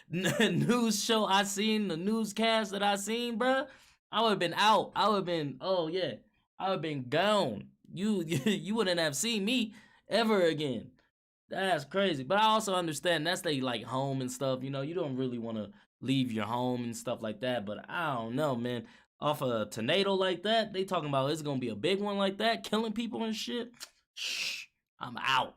news show I seen, the newscast that I seen, bruh, I would have been out. I would have been, oh yeah, I would have been gone. You wouldn't have seen me ever again. That's crazy. But I also understand that's they like home and stuff. You know, you don't really want to leave your home and stuff like that. But I don't know, man. Off a tornado like that, they talking about it's gonna be a big one like that, killing people and shit. Shh, I'm out.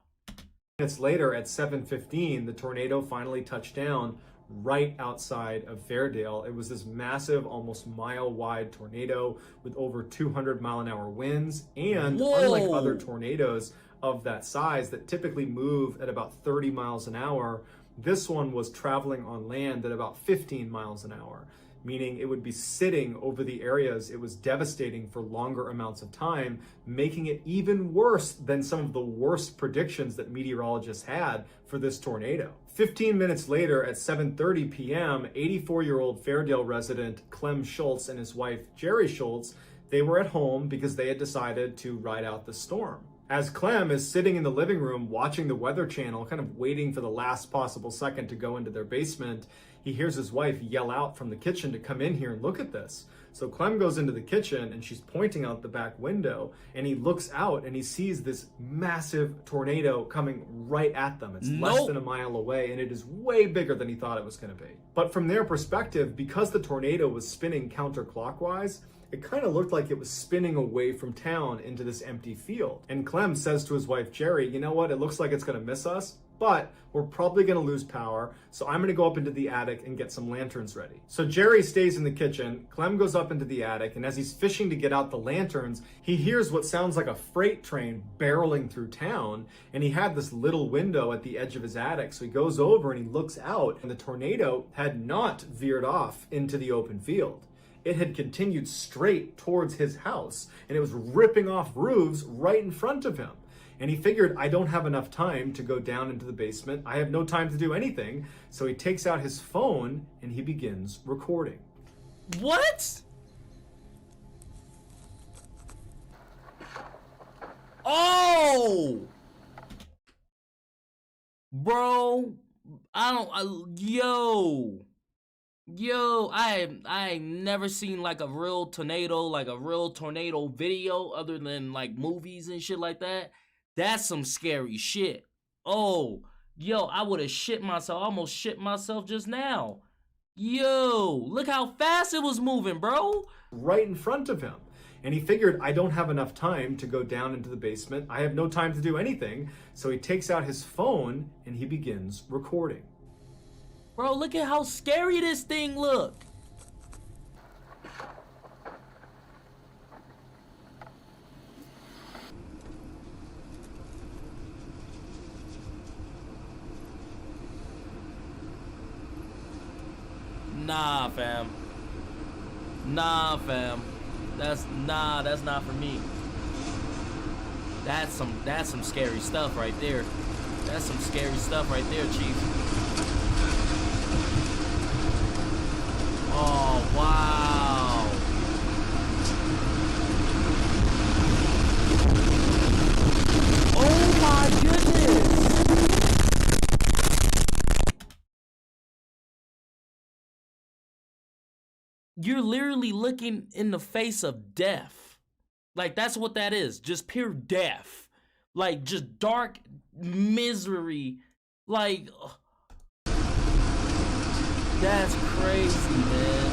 Minutes later, at 7:15, the tornado finally touched down right outside of Fairdale. It was this massive, almost mile-wide tornado with over 200-mile-an-hour winds, and unlike other tornadoes of that size that typically move at about 30 miles an hour, this one was traveling on land at about 15 miles an hour, meaning it would be sitting over the areas. It was devastating for longer amounts of time, making it even worse than some of the worst predictions that meteorologists had for this tornado. 15 minutes later, at 7:30 p.m., 84-year-old Fairdale resident Clem Schultz and his wife Jerry Schultz, they were at home because they had decided to ride out the storm. As Clem is sitting in the living room watching the Weather Channel, kind of waiting for the last possible second to go into their basement, he hears his wife yell out from the kitchen to come in here and look at this. So Clem goes into the kitchen and she's pointing out the back window, and he looks out and he sees this massive tornado coming right at them. It's less than a mile away, and it is way bigger than he thought it was going to be. But from their perspective, because the tornado was spinning counterclockwise, it kind of looked like it was spinning away from town into this empty field. And Clem says to his wife, Jerry, you know what? It looks like it's going to miss us, but we're probably going to lose power. So I'm going to go up into the attic and get some lanterns ready. So Jerry stays in the kitchen. Clem goes up into the attic, and as he's fishing to get out the lanterns, he hears what sounds like a freight train barreling through town. And he had this little window at the edge of his attic. So he goes over and he looks out, and the tornado had not veered off into the open field. It had continued straight towards his house, and it was ripping off roofs right in front of him. And he figured, I don't have enough time to go down into the basement. I have no time to do anything. So he takes out his phone and he begins recording. What? Oh! Bro, yo. Yo, I ain't never seen like a real tornado video other than like movies and shit like that. That's some scary shit. Oh, yo, I would have shit myself. I almost shit myself just now. Yo, look how fast it was moving, bro. Right in front of him. And he figured, I don't have enough time to go down into the basement. I have no time to do anything. So he takes out his phone and he begins recording. Bro, look at how scary this thing look. Nah, fam. Nah, fam. That's not for me. That's some scary stuff right there. That's some scary stuff right there, Chief. Oh, wow. Oh my goodness. You're literally looking in the face of death. Like, that's what that is. Just pure death. Like, just dark misery. Like, that's crazy, man.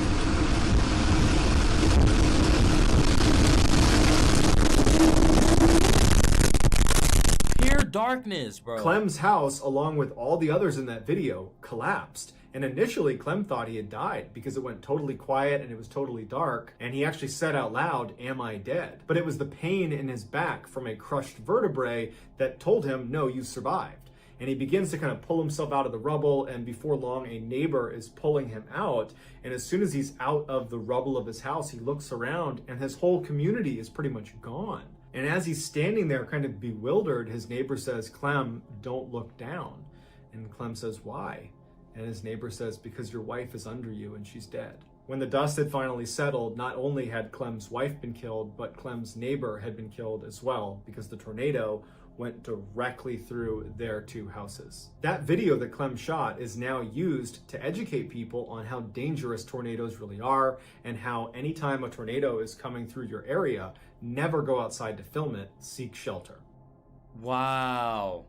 Pure darkness, bro. Clem's house, along with all the others in that video, collapsed. And initially, Clem thought he had died because it went totally quiet and it was totally dark. And he actually said out loud, "Am I dead?" But it was the pain in his back from a crushed vertebrae that told him, no, you survived. And he begins to kind of pull himself out of the rubble, and before long, a neighbor is pulling him out. And as soon as he's out of the rubble of his house, he looks around, and his whole community is pretty much gone. And as he's standing there kind of bewildered, his neighbor says, "Clem, don't look down." And Clem says, "Why?" And his neighbor says, "Because your wife is under you and she's dead." When the dust had finally settled, not only had Clem's wife been killed, but Clem's neighbor had been killed as well, because the tornado went directly through their two houses. That video that Clem shot is now used to educate people on how dangerous tornadoes really are, and how anytime a tornado is coming through your area, never go outside to film it, seek shelter. Wow.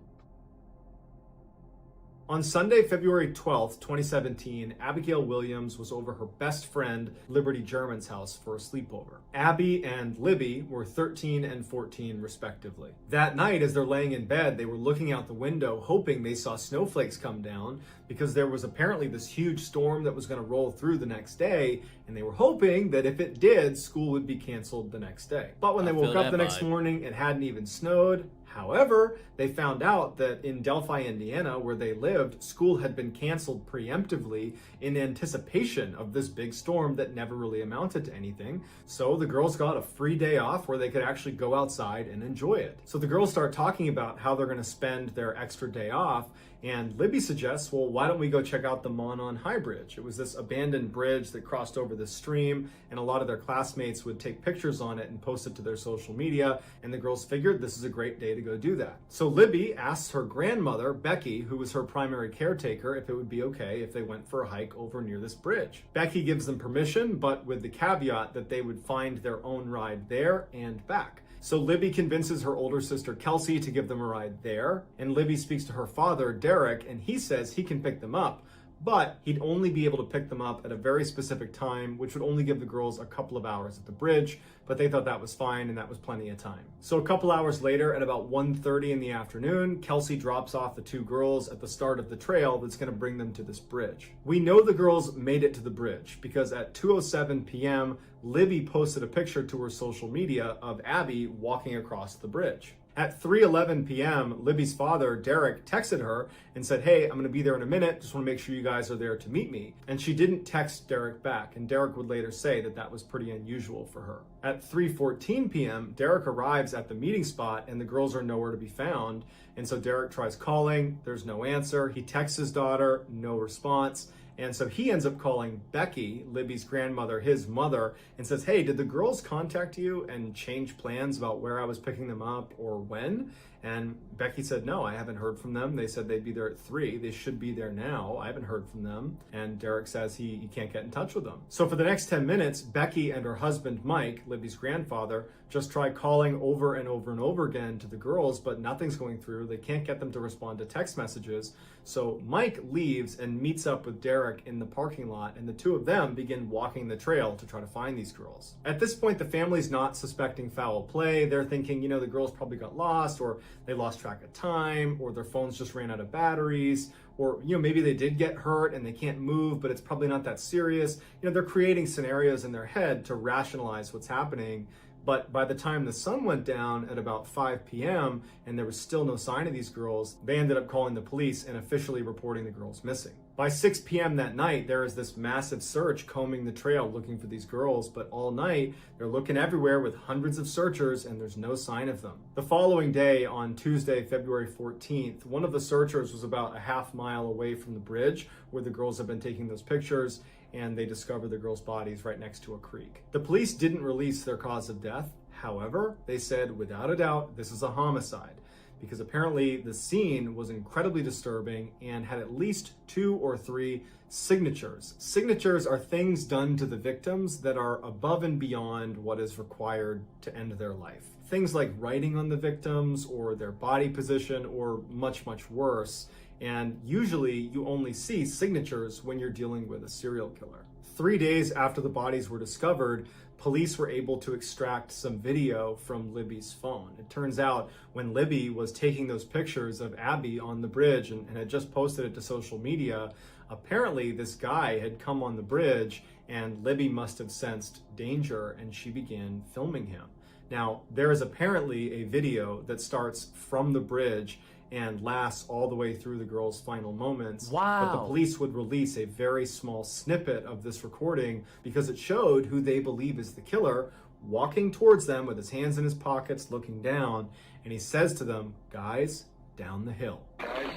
On Sunday, February 12th, 2017, Abigail Williams was over her best friend, Liberty German's house for a sleepover. Abby and Libby were 13 and 14 respectively. That night, as they're laying in bed, they were looking out the window hoping they saw snowflakes come down, because there was apparently this huge storm that was going to roll through the next day, and they were hoping that if it did, school would be canceled the next day. But when they woke up the next morning, it hadn't even snowed. However, they found out that in Delphi, Indiana, where they lived, school had been canceled preemptively in anticipation of this big storm that never really amounted to anything. So the girls got a free day off where they could actually go outside and enjoy it. So the girls start talking about how they're going to spend their extra day off, and Libby suggests, well, why don't we go check out the Monon High Bridge? It was this abandoned bridge that crossed over the stream, and a lot of their classmates would take pictures on it and post it to their social media, and the girls figured this is a great day to go do that. So Libby asks her grandmother, Becky, who was her primary caretaker, if it would be okay if they went for a hike over near this bridge. Becky gives them permission, but with the caveat that they would find their own ride there and back. So Libby convinces her older sister Kelsey to give them a ride there, and Libby speaks to her father Derek, and he says he can pick them up, but he'd only be able to pick them up at a very specific time, which would only give the girls a couple of hours at the bridge, but they thought that was fine and that was plenty of time. So a couple hours later, at about 1:30 in the afternoon, Kelsey drops off the two girls at the start of the trail that's going to bring them to this bridge. We know the girls made it to the bridge because at 2:07 p.m., Libby posted a picture to her social media of Abby walking across the bridge. At 3:11 p.m., Libby's father, Derek, texted her and said, "Hey, I'm going to be there in a minute. Just want to make sure you guys are there to meet me." And she didn't text Derek back, and Derek would later say that that was pretty unusual for her. At 3:14 p.m., Derek arrives at the meeting spot, and the girls are nowhere to be found. And so Derek tries calling. There's no answer. He texts his daughter, no response. And so he ends up calling Becky, Libby's grandmother, his mother, and says, "Hey, did the girls contact you and change plans about where I was picking them up or when?" And Becky said, no, I haven't heard from them. They said they'd be there at 3. They should be there now. I haven't heard from them. And Derek says he can't get in touch with them. So for the next 10 minutes, Becky and her husband, Mike, Libby's grandfather, just try calling over and over and over again to the girls, but nothing's going through. They can't get them to respond to text messages. So Mike leaves and meets up with Derek in the parking lot, and the two of them begin walking the trail to try to find these girls. At this point, the family's not suspecting foul play. They're thinking, the girls probably got lost, or they lost track of time, or their phones just ran out of batteries, or maybe they did get hurt and they can't move, but it's probably not that serious. They're creating scenarios in their head to rationalize what's happening. But by the time the sun went down at about 5 p.m. and there was still no sign of these girls, they ended up calling the police and officially reporting the girls missing. By 6 p.m. that night, there is this massive search combing the trail looking for these girls, but all night they're looking everywhere with hundreds of searchers and there's no sign of them. The following day, on Tuesday, February 14th, one of the searchers was about a half mile away from the bridge where the girls have been taking those pictures, and they discovered the girls' bodies right next to a creek. The police didn't release their cause of death. However, they said, without a doubt, this is a homicide, because apparently the scene was incredibly disturbing and had at least 2 or 3 signatures. Signatures are things done to the victims that are above and beyond what is required to end their life. Things like writing on the victims or their body position, or much, much worse. And usually you only see signatures when you're dealing with a serial killer. 3 days after the bodies were discovered, police were able to extract some video from Libby's phone. It turns out when Libby was taking those pictures of Abby on the bridge and had just posted it to social media, apparently this guy had come on the bridge and Libby must have sensed danger and she began filming him. Now, there is apparently a video that starts from the bridge and lasts all the way through the girls' final moments. Wow. But the police would release a very small snippet of this recording because it showed who they believe is the killer walking towards them with his hands in his pockets, looking down, and he says to them, guys, down the hill. Guys,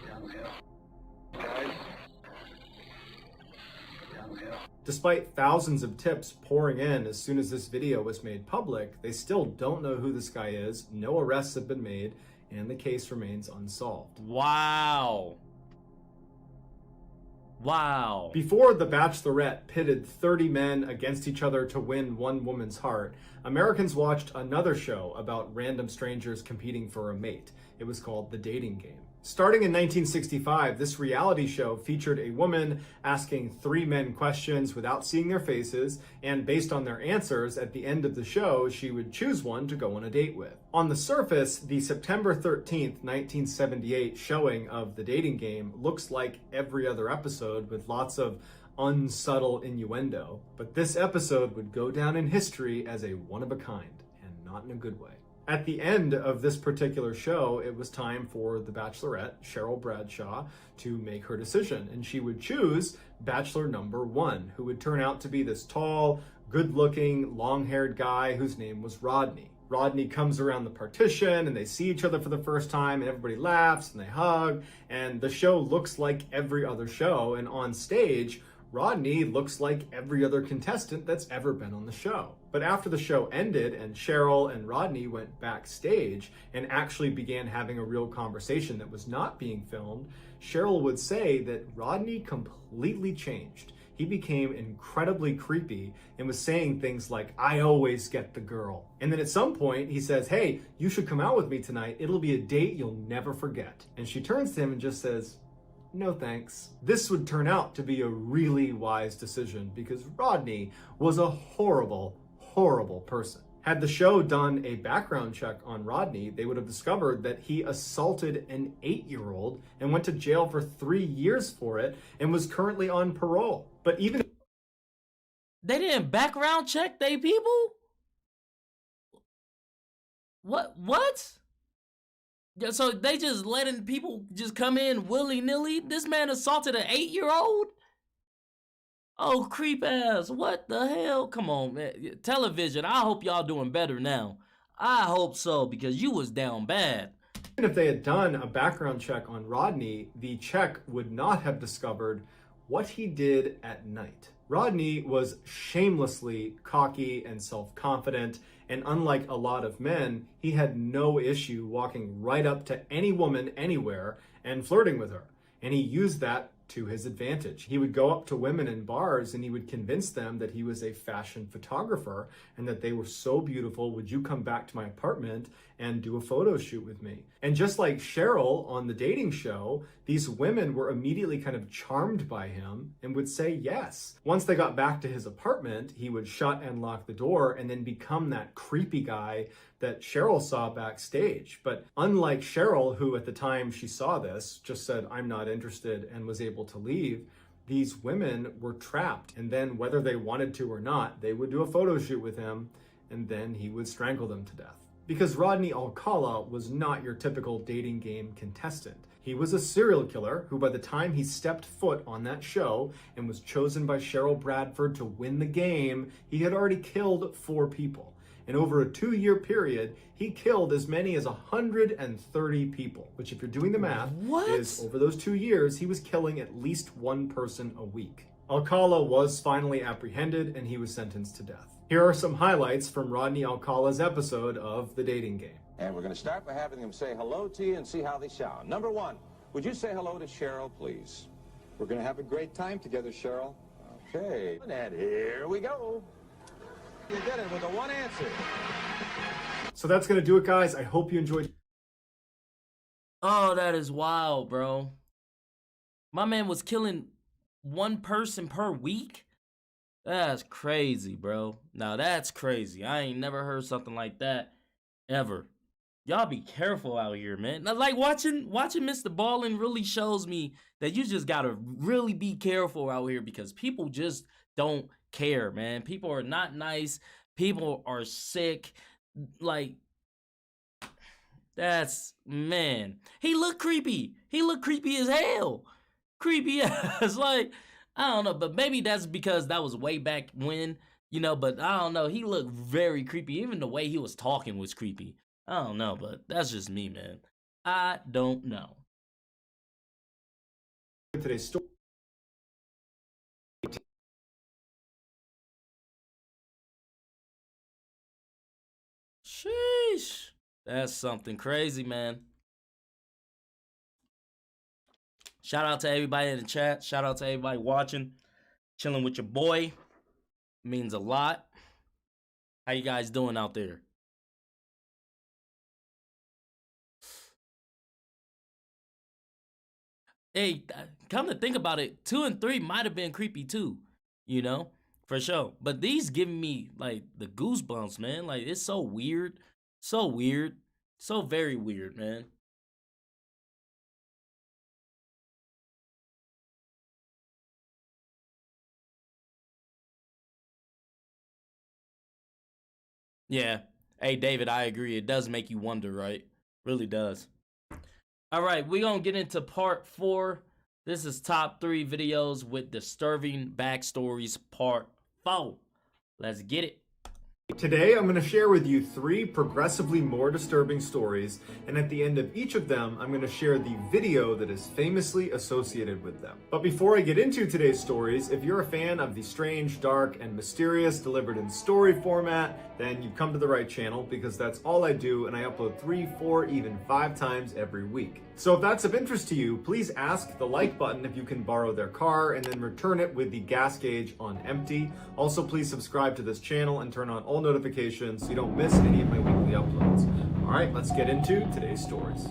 down the hill. Guys, down the hill. Despite thousands of tips pouring in as soon as this video was made public, they still don't know who this guy is, no arrests have been made, and the case remains unsolved. Wow. Wow. Before The Bachelorette pitted 30 men against each other to win one woman's heart, Americans watched another show about random strangers competing for a mate. It was called The Dating Game. Starting in 1965, this reality show featured a woman asking 3 men questions without seeing their faces, and based on their answers, at the end of the show, she would choose one to go on a date with. On the surface, the September 13th, 1978 showing of The Dating Game looks like every other episode with lots of unsubtle innuendo, but this episode would go down in history as a one-of-a-kind, and not in a good way. At the end of this particular show, it was time for the Bachelorette, Cheryl Bradshaw, to make her decision, and she would choose Bachelor number 1, who would turn out to be this tall, good-looking, long-haired guy whose name was Rodney. Rodney comes around the partition and they see each other for the first time and everybody laughs and they hug, and the show looks like every other show, and on stage, Rodney looks like every other contestant that's ever been on the show. But after the show ended and Cheryl and Rodney went backstage and actually began having a real conversation that was not being filmed, Cheryl would say that Rodney completely changed. He became incredibly creepy and was saying things like, I always get the girl. And then at some point he says, hey, you should come out with me tonight. It'll be a date you'll never forget. And she turns to him and just says, no thanks. This would turn out to be a really wise decision because Rodney was a horrible, horrible person. Had the show done a background check on Rodney, they would have discovered that he assaulted an 8-year-old and went to jail for 3 years for it and was currently on parole. But even They didn't background check they people? What? Yeah, so they just letting people just come in willy-nilly? This man assaulted an 8-year-old? Oh, creep ass. What the hell? Come on, man. Television, I hope y'all doing better now. I hope so, because you was down bad. Even if they had done a background check on Rodney, the check would not have discovered what he did at night. Rodney was shamelessly cocky and self-confident, and unlike a lot of men, he had no issue walking right up to any woman anywhere and flirting with her. And he used that to his advantage. He would go up to women in bars and he would convince them that he was a fashion photographer and that they were so beautiful, would you come back to my apartment and do a photo shoot with me? And just like Cheryl on the dating show, these women were immediately kind of charmed by him and would say yes. Once they got back to his apartment, he would shut and lock the door and then become that creepy guy that Cheryl saw backstage. But unlike Cheryl, who at the time she saw this just said, I'm not interested, and was able to leave, these women were trapped. And then whether they wanted to or not, they would do a photo shoot with him and then he would strangle them to death. Because Rodney Alcala was not your typical dating game contestant. He was a serial killer who, by the time he stepped foot on that show and was chosen by Cheryl Bradford to win the game, he had already killed 4 people. And over a 2-year period, he killed as many as 130 people, which, if you're doing the math, is over those 2 years, he was killing at least 1 person a week. Alcala was finally apprehended and he was sentenced to death. Here are some highlights from Rodney Alcala's episode of The Dating Game. And we're going to start by having them say hello to you and see how they sound. Number 1, would you say hello to Cheryl, please? We're going to have a great time together, Cheryl. Okay. And here we go. You did it with a 1 answer. So that's going to do it, guys. I hope you enjoyed. Oh, that is wild, bro. My man was killing 1 person per week? That's crazy, bro. Now that's crazy. I ain't never heard something like that ever. Y'all be careful out here, man. Like watching Mr. Ballin really shows me that you just gotta really be careful out here because people just don't care, man. People are not nice. People are sick. Like, that's, man. He looked creepy. He looked creepy as hell. Creepy as, like, I don't know, but maybe that's because that was way back when, you know, but I don't know. He looked very creepy. Even the way he was talking was creepy. I don't know, but that's just me, man. I don't know. Today's story. Sheesh. That's something crazy, man. Shout out to everybody in the chat. Shout out to everybody watching. Chilling with your boy. Means a lot. How you guys doing out there? Hey, come to think about it, 2 and 3 might have been creepy too, you know, for sure. But these giving me like the goosebumps, man. Like, it's so weird, so very weird, man. Yeah. Hey, David, I agree. It does make you wonder, right? Really does. All right, we're going to get into part 4. This is top 3 videos with disturbing backstories, part 4. Let's get it. Today, I'm going to share with you 3 progressively more disturbing stories, and at the end of each of them, I'm going to share the video that is famously associated with them. But before I get into today's stories, if you're a fan of the strange, dark, and mysterious delivered in story format, then you've come to the right channel, because that's all I do, and I upload 3, 4, even 5 times every week. So if that's of interest to you, please ask the like button if you can borrow their car, and then return it with the gas gauge on empty. Also, please subscribe to this channel and turn on all notifications so you don't miss any of my weekly uploads. All right, let's get into today's stories.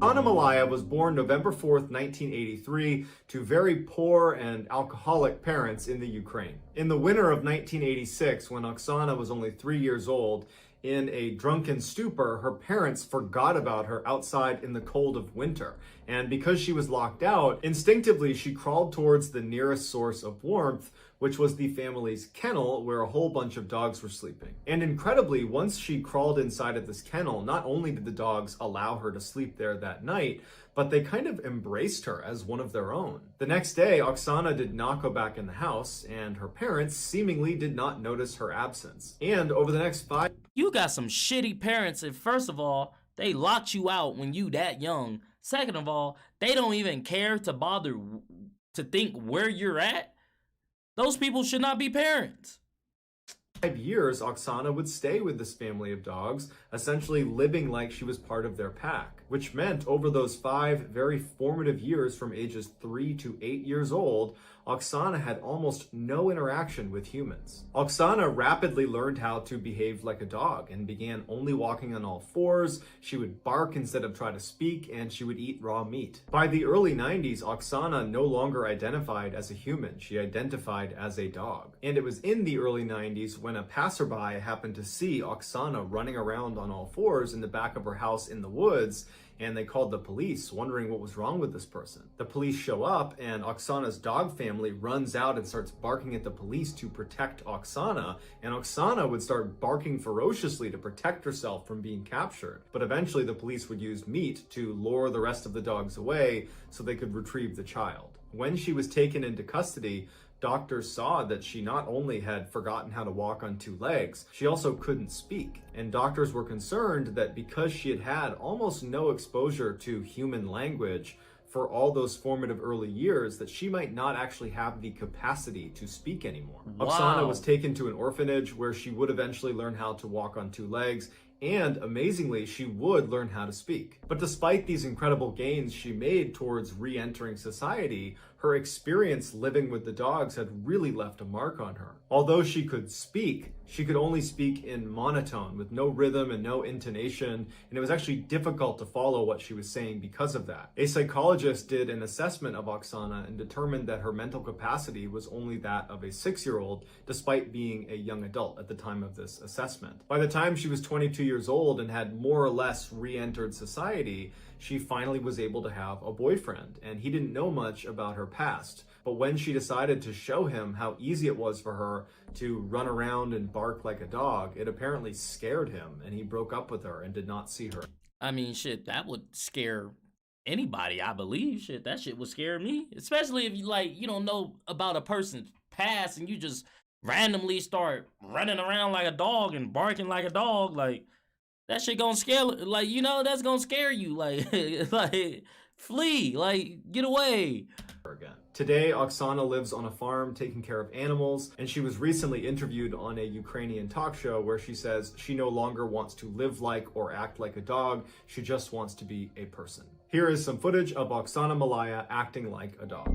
Anna Malaya was born November 4th, 1983, to very poor and alcoholic parents in the Ukraine. In the winter of 1986, when Oksana was only 3 years old, in a drunken stupor, her parents forgot about her outside in the cold of winter. And because she was locked out, instinctively she crawled towards the nearest source of warmth, which was the family's kennel, where a whole bunch of dogs were sleeping. And incredibly, once she crawled inside of this kennel, not only did the dogs allow her to sleep there that night, but they kind of embraced her as one of their own. The next day, Oksana did not go back in the house, and her parents seemingly did not notice her absence. And over the next 5 You got some shitty parents, and first of all, they locked you out when you that young. Second of all, they don't even care to bother to think where you're at. Those people should not be parents. 5 years, Oksana would stay with this family of dogs, essentially living like she was part of their pack, which meant over those 5 very formative years from ages 3 to 8 years old, Oksana had almost no interaction with humans. Oksana rapidly learned how to behave like a dog and began only walking on all fours. She would bark instead of try to speak, and she would eat raw meat. By the early 90s, Oksana no longer identified as a human. She identified as a dog. And it was in the early 90s when a passerby happened to see Oksana running around on all fours in the back of her house in the woods, and they called the police, wondering what was wrong with this person. The police show up, and Oksana's dog family runs out and starts barking at the police to protect Oksana, and Oksana would start barking ferociously to protect herself from being captured. But eventually the police would use meat to lure the rest of the dogs away so they could retrieve the child. When she was taken into custody, doctors saw that she not only had forgotten how to walk on 2 legs, she also couldn't speak. And doctors were concerned that because she had had almost no exposure to human language for all those formative early years, that she might not actually have the capacity to speak anymore. Wow. Oksana was taken to an orphanage where she would eventually learn how to walk on 2 legs, and amazingly, she would learn how to speak. But despite these incredible gains she made towards re-entering society, her experience living with the dogs had really left a mark on her. Although she could speak, she could only speak in monotone with no rhythm and no intonation, and it was actually difficult to follow what she was saying because of that. A psychologist did an assessment of Oksana and determined that her mental capacity was only that of a 6-year-old, despite being a young adult at the time of this assessment. By the time she was 22 years old and had more or less re-entered society, she finally was able to have a boyfriend, and he didn't know much about her past. But when she decided to show him how easy it was for her to run around and bark like a dog, it apparently scared him, and he broke up with her and did not see her. I mean, shit, that would scare anybody, I believe. Shit, that shit would scare me. Especially if you don't know about a person's past and you just randomly start running around like a dog and barking like a dog. Like, that shit gonna scare, that's gonna scare you. Like, flee, get away. Again. Today, Oksana lives on a farm taking care of animals, and she was recently interviewed on a Ukrainian talk show where she says she no longer wants to live like or act like a dog, she just wants to be a person. Here is some footage of Oksana Malaya acting like a dog.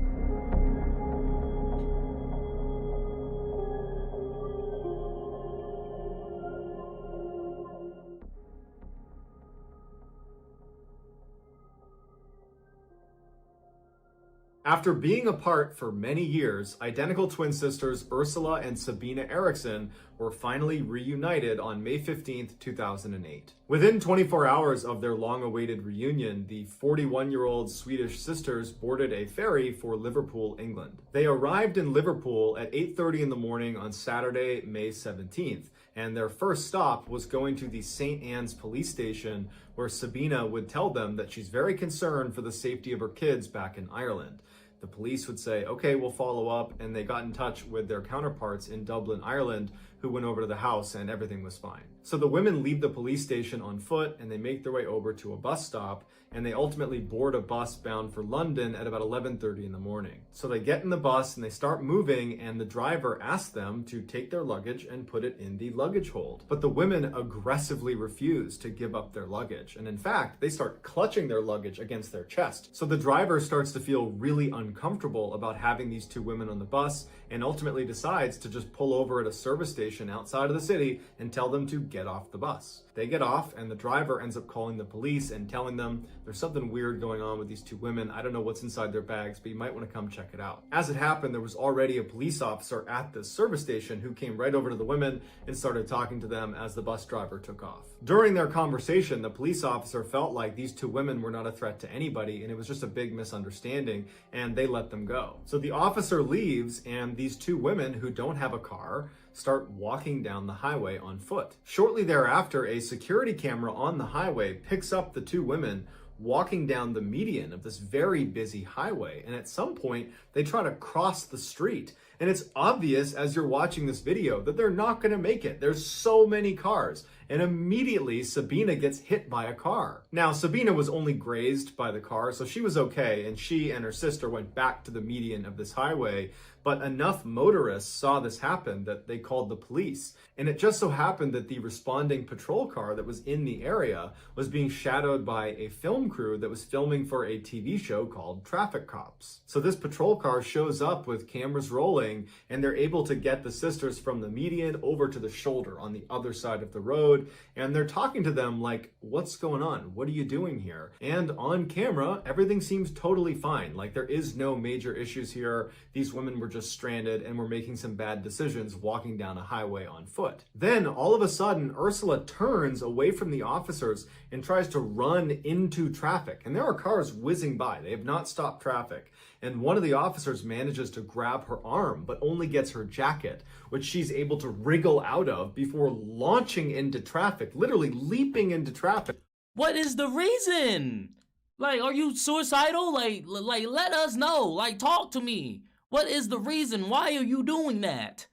After being apart for many years, identical twin sisters Ursula and Sabina Eriksson were finally reunited on May 15th, 2008. Within 24 hours of their long-awaited reunion, the 41-year-old Swedish sisters boarded a ferry for Liverpool, England. They arrived in Liverpool at 8:30 in the morning on Saturday, May 17th, and their first stop was going to the St. Anne's police station, where Sabina would tell them that she's very concerned for the safety of her kids back in Ireland. The police would say, okay, we'll follow up, and they got in touch with their counterparts in Dublin, Ireland, who went over to the house and everything was fine. So the women leave the police station on foot and they make their way over to a bus stop, and they ultimately board a bus bound for London at about 11:30 in the morning. So they get in the bus and they start moving, and the driver asks them to take their luggage and put it in the luggage hold. But the women aggressively refuse to give up their luggage, and in fact, they start clutching their luggage against their chest. So the driver starts to feel really uncomfortable about having these 2 women on the bus, and ultimately decides to just pull over at a service station outside of the city and tell them to get off the bus. They get off, and the driver ends up calling the police and telling them there's something weird going on with these 2 women. I don't know what's inside their bags, but you might want to come check it out. As it happened, there was already a police officer at this service station who came right over to the women and started talking to them as the bus driver took off. During their conversation, the police officer felt like these 2 women were not a threat to anybody, and it was just a big misunderstanding, and they let them go. So the officer leaves, and these 2 women who don't have a car start walking down the highway on foot. Shortly thereafter, a security camera on the highway picks up the 2 women walking down the median of this very busy highway. And at some point, they try to cross the street. And it's obvious as you're watching this video that they're not going to make it. There's so many cars. And immediately, Sabina gets hit by a car. Now, Sabina was only grazed by the car, so she was okay. And she and her sister went back to the median of this highway. But enough motorists saw this happen that they called the police. And it just so happened that the responding patrol car that was in the area was being shadowed by a film crew that was filming for a TV show called Traffic Cops. So this patrol car shows up with cameras rolling, and they're able to get the sisters from the median over to the shoulder on the other side of the road. And they're talking to them like, what's going on? What are you doing here? And on camera, everything seems totally fine. Like, there is no major issues here. These women were just stranded and were making some bad decisions walking down a highway on foot. Then all of a sudden, Ursula turns away from the officers and tries to run into traffic. And there are cars whizzing by. They have not stopped traffic. And one of the officers manages to grab her arm, but only gets her jacket, which she's able to wriggle out of before launching into traffic, literally leaping into traffic. What is the reason? Like, are you suicidal? Like, let us know. Like, talk to me. What is the reason? Why are you doing that?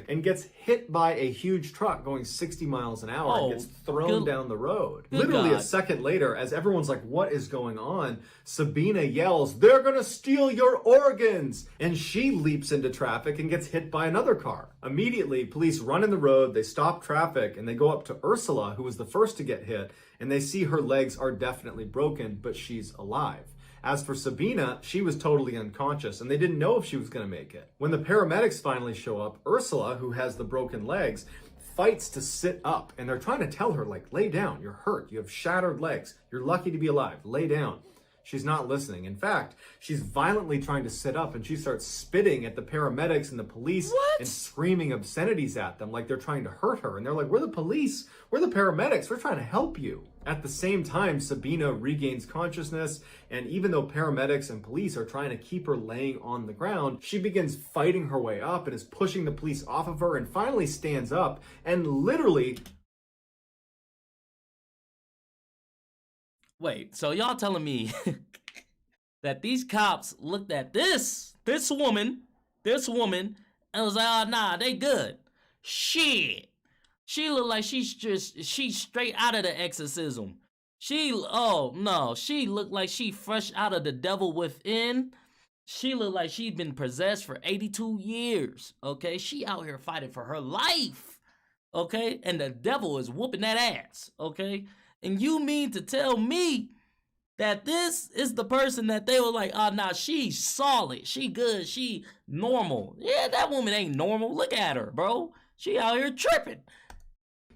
And gets hit by a huge truck going 60 miles an hour and gets thrown down the road. Literally a second later, as everyone's like, what is going on? Sabina yells, they're gonna steal your organs! And she leaps into traffic and gets hit by another car. Immediately, police run in the road, they stop traffic, and they go up to Ursula, who was the first to get hit, and they see her legs are definitely broken, but she's alive. As for Sabina, she was totally unconscious, and they didn't know if she was going to make it. When the paramedics finally show up, Ursula, who has the broken legs, fights to sit up, and they're trying to tell her, like, lay down, you're hurt, you have shattered legs, you're lucky to be alive, lay down. She's not listening. In fact, she's violently trying to sit up, and she starts spitting at the paramedics and the police and screaming obscenities at them like they're trying to hurt her. And they're like, we're the police, we're the paramedics, we're trying to help you. At the same time, Sabina regains consciousness, and even though paramedics and police are trying to keep her laying on the ground, she begins fighting her way up and is pushing the police off of her and finally stands up and literally... Wait, so y'all telling me that these cops looked at this woman, and was like, oh, nah, they good. Shit. She looked like she's straight out of the exorcism. She looked like she fresh out of the devil within. She looked like she'd been possessed for 82 years, okay? She out here fighting for her life, okay? And the devil is whooping that ass, okay? And you mean to tell me that this is the person that they were like, oh, nah, she's solid, she good, she normal. Yeah, that woman ain't normal. Look at her, bro. She out here tripping.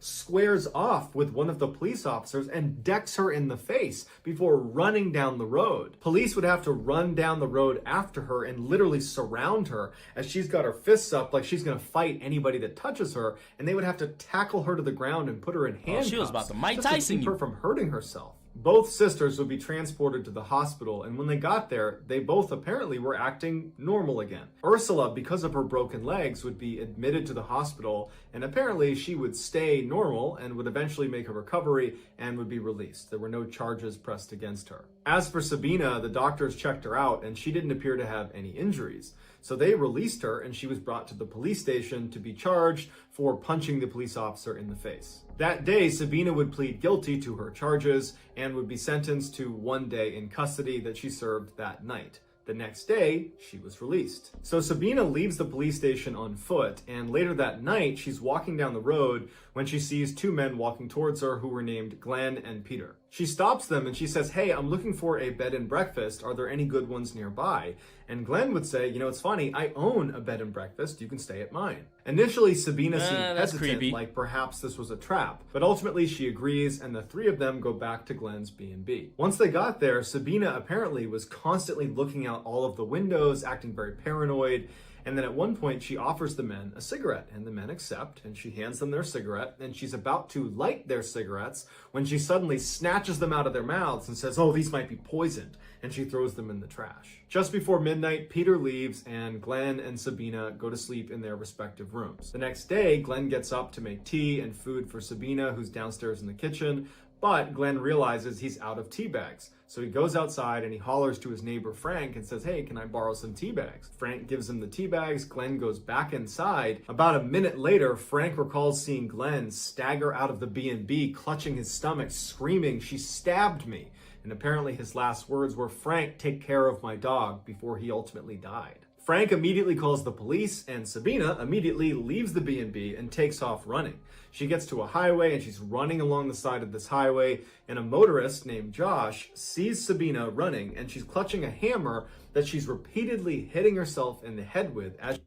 Squares off with one of the police officers and decks her in the face before running down the road. Police would have to run down the road after her and literally surround her as she's got her fists up like she's gonna fight anybody that touches her, and they would have to tackle her to the ground and put her in handcuffs. She was about to Mike just Tyson to keep her from hurting herself. Both sisters would be transported to the hospital, and when they got there, they both apparently were acting normal again. Ursula, because of her broken legs, would be admitted to the hospital, and apparently she would stay normal and would eventually make a recovery and would be released. There were no charges pressed against her. As for Sabina, the doctors checked her out, and she didn't appear to have any injuries. So they released her, and she was brought to the police station to be charged for punching the police officer in the face. That day, Sabina would plead guilty to her charges and would be sentenced to 1 day in custody that she served that night. The next day, she was released. So Sabina leaves the police station on foot, and later that night, she's walking down the road when she sees two men walking towards her who were named Glenn and Peter. She stops them and she says, hey, I'm looking for a bed and breakfast. Are there any good ones nearby? And Glenn would say, you know, it's funny, I own a bed and breakfast. You can stay at mine. Initially, Sabina seemed hesitant, like perhaps this was a trap, but ultimately she agrees, and the three of them go back to Glenn's B&B. Once they got there, Sabina apparently was constantly looking out all of the windows, acting very paranoid. And then at one point, she offers the men a cigarette, and the men accept, and she hands them their cigarette, and she's about to light their cigarettes when she suddenly snatches them out of their mouths and says, oh, these might be poisoned, and she throws them in the trash. Just before midnight, Peter leaves, and Glenn and Sabina go to sleep in their respective rooms. The next day, Glenn gets up to make tea and food for Sabina, who's downstairs in the kitchen, But Glenn realizes he's out of tea bags. So he goes outside and he hollers to his neighbor Frank and says, "Hey, can I borrow some tea bags?" Frank gives him the tea bags. Glenn goes back inside. About a minute later, Frank recalls seeing Glenn stagger out of the B&B, clutching his stomach, screaming, "She stabbed me." And apparently his last words were, "Frank, take care of my dog," before he ultimately died. Frank immediately calls the police, and Sabina immediately leaves the B&B and takes off running. She gets to a highway and she's running along the side of this highway, and a motorist named Josh sees Sabina running, and she's clutching a hammer that she's repeatedly hitting herself in the head with as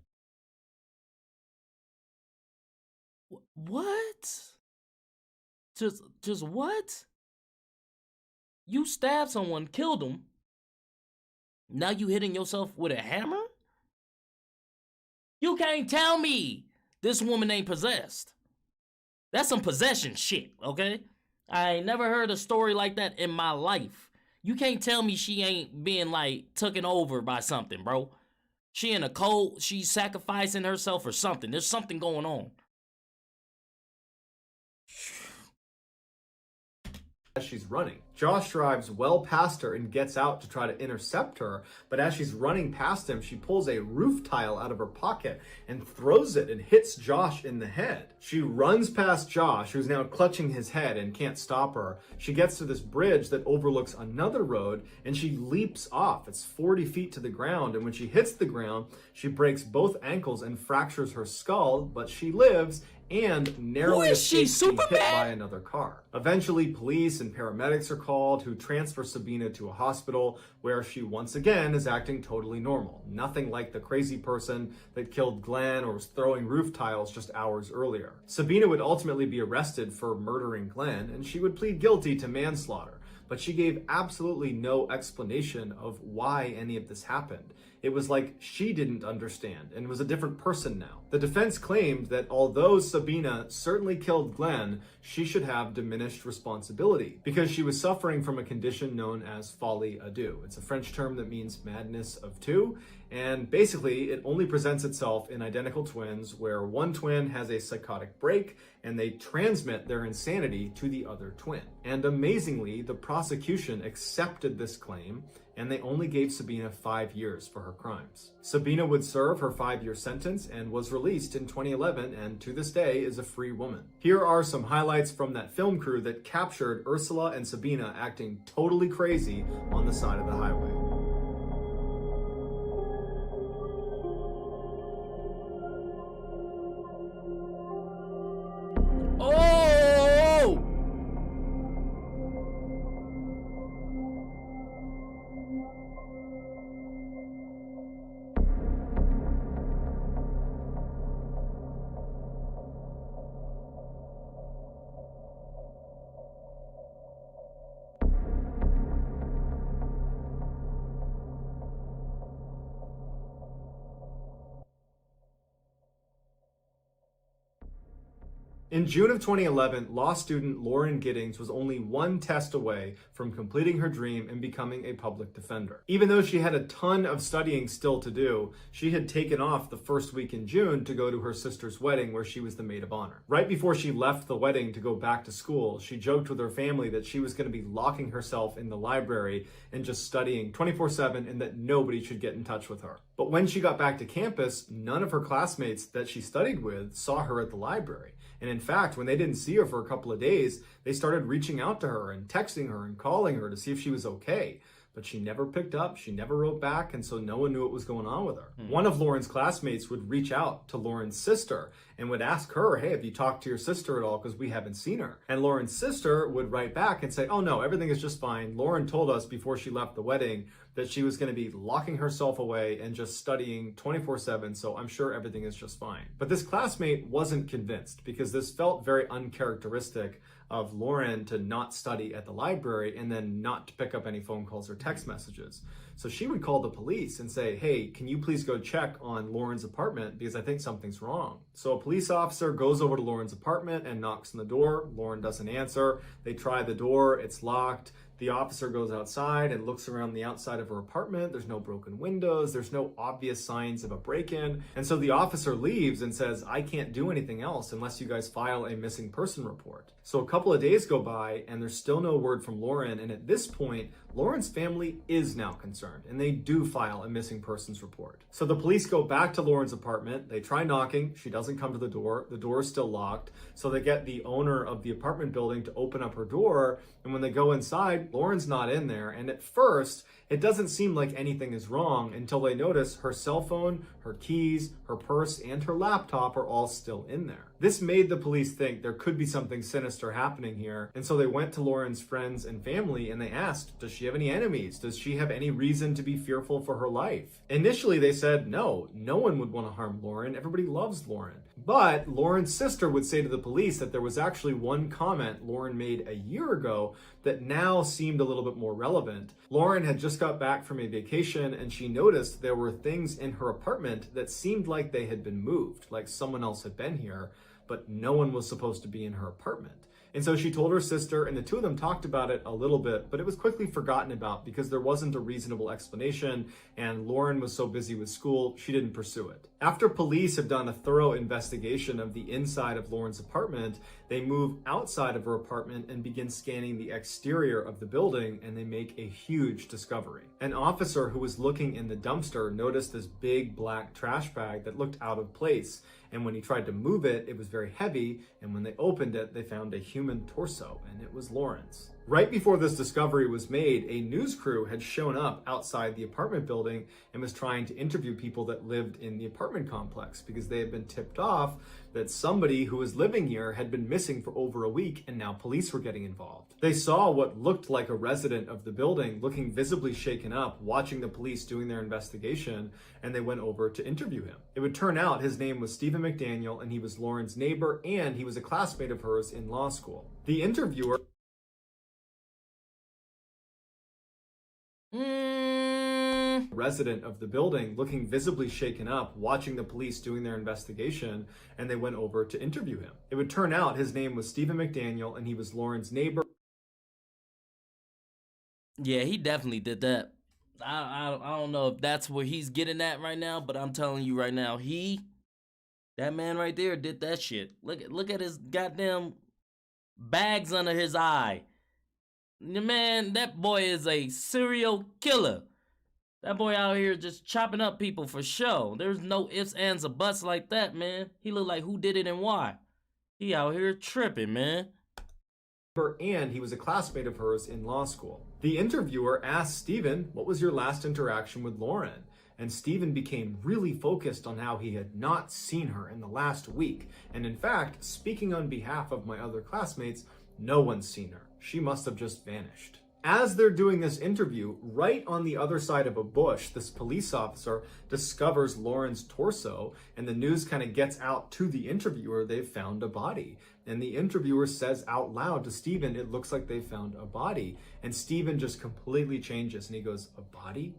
What? Just what? You stabbed someone, killed them. Now you hitting yourself with a hammer? You can't tell me this woman ain't possessed. That's some possession shit, okay? I ain't never heard a story like that in my life. You can't tell me she ain't being like taken over by something, bro. She in a cult, she's sacrificing herself or something. There's something going on. as she's running. Josh drives well past her and gets out to try to intercept her, but as she's running past him, she pulls a roof tile out of her pocket and throws it and hits Josh in the head. She runs past Josh, who's now clutching his head and can't stop her. She gets to this bridge that overlooks another road and she leaps off. It's 40 feet to the ground, and when she hits the ground, she breaks both ankles and fractures her skull, but she lives and narrowly escapes being hit by another car. Eventually, police and paramedics are called, who transfer Sabina to a hospital where she once again is acting totally normal. Nothing like the crazy person that killed Glenn or was throwing roof tiles just hours earlier. Sabina would ultimately be arrested for murdering Glenn, and she would plead guilty to manslaughter, but she gave absolutely no explanation of why any of this happened. It was like she didn't understand and was a different person now. The defense claimed that although Sabina certainly killed Glenn, she should have diminished responsibility because she was suffering from a condition known as folie à deux. It's a French term that means madness of two, and basically it only presents itself in identical twins where one twin has a psychotic break and they transmit their insanity to the other twin. And amazingly, the prosecution accepted this claim, and they only gave Sabina 5 years for her crimes. Sabina would serve her 5-year sentence and was released in 2011, and to this day is a free woman. Here are some highlights from that film crew that captured Ursula and Sabina acting totally crazy on the side of the highway. In June of 2011, law student Lauren Giddings was only one test away from completing her dream and becoming a public defender. Even though she had a ton of studying still to do, she had taken off the first week in June to go to her sister's wedding where she was the maid of honor. Right before she left the wedding to go back to school, she joked with her family that she was going to be locking herself in the library and just studying 24/7 and that nobody should get in touch with her. But when she got back to campus, none of her classmates that she studied with saw her at the library. And in fact, when they didn't see her for a couple of days, they started reaching out to her and texting her and calling her to see if she was okay. But she never picked up, she never wrote back, and so no one knew what was going on with her. One of Lauren's classmates would reach out to Lauren's sister and would ask her, "Hey, have you talked to your sister at all? Because we haven't seen her." And Lauren's sister would write back and say, "Oh no, everything is just fine. Lauren told us before she left the wedding that she was going to be locking herself away and just studying 24/7, so I'm sure everything is just fine." But this classmate wasn't convinced because this felt very uncharacteristic of Lauren to not study at the library and then not to pick up any phone calls or text messages. So she would call the police and say, "Hey, can you please go check on Lauren's apartment because I think something's wrong." So a police officer goes over to Lauren's apartment and knocks on the door. Lauren doesn't answer. They try the door, it's locked. The officer goes outside and looks around the outside of her apartment. There's no broken windows. There's no obvious signs of a break-in. And so the officer leaves and says, I can't do anything else unless you guys file a missing person report. So a couple of days go by and there's still no word from Lauren. And at this point, Lauren's family is now concerned and they do file a missing persons report. So the police go back to Lauren's apartment. They try knocking. She doesn't come to the door. The door is still locked. So they get the owner of the apartment building to open up her door. And when they go inside, Lauren's not in there. And at first, it doesn't seem like anything is wrong until they notice her cell phone, her keys, her purse, and her laptop are all still in there. This made the police think there could be something sinister happening here. And so they went to Lauren's friends and family and they asked, does she have any enemies? Does she have any reason to be fearful for her life? Initially, they said, no one would want to harm Lauren. Everybody loves Lauren. But Lauren's sister would say to the police that there was actually one comment Lauren made a year ago that now seemed a little bit more relevant. Lauren had just got back from a vacation and she noticed there were things in her apartment that seemed like they had been moved, like someone else had been here, but no one was supposed to be in her apartment. And so she told her sister, and the two of them talked about it a little bit, but it was quickly forgotten about because there wasn't a reasonable explanation, and Lauren was so busy with school, she didn't pursue it. After police have done a thorough investigation of the inside of Lauren's apartment, they move outside of her apartment and begin scanning the exterior of the building, and they make a huge discovery. An officer who was looking in the dumpster noticed this big black trash bag that looked out of place. And when he tried to move it, it was very heavy. And when they opened it, they found a human torso, and it was Lauren's. Right before this discovery was made, a news crew had shown up outside the apartment building and was trying to interview people that lived in the apartment complex because they had been tipped off that somebody who was living here had been missing for over a week and now police were getting involved. They saw what looked like a resident of the building looking visibly shaken up, watching the police doing their investigation, and they went over to interview him. It would turn out his name was Stephen McDaniel and he was Lauren's neighbor and he was a classmate of hers in law school. The interviewer resident of the building looking visibly shaken up, watching the police doing their investigation, and they went over to interview him. It would turn out his name was Stephen McDaniel and he was Lauren's neighbor. Yeah, he definitely did that. I don't know if that's where he's getting at right now, but I'm telling you right now, that man right there did that shit. Look at his goddamn bags under his eye. Man, that boy is a serial killer. That boy out here just chopping up people for show. There's no ifs, ands, or buts like that, man. He look like who did it and why. He out here tripping, man. And he was a classmate of hers in law school. The interviewer asked Stephen, what was your last interaction with Lauren? And Stephen became really focused on how he had not seen her in the last week. And in fact, speaking on behalf of my other classmates, no one's seen her. She must have just vanished. As they're doing this interview, right on the other side of a bush, this police officer discovers Lauren's torso, and the news kind of gets out to the interviewer, they've found a body. And the interviewer says out loud to Stephen, it looks like they found a body. And Stephen just completely changes, and he goes, a body?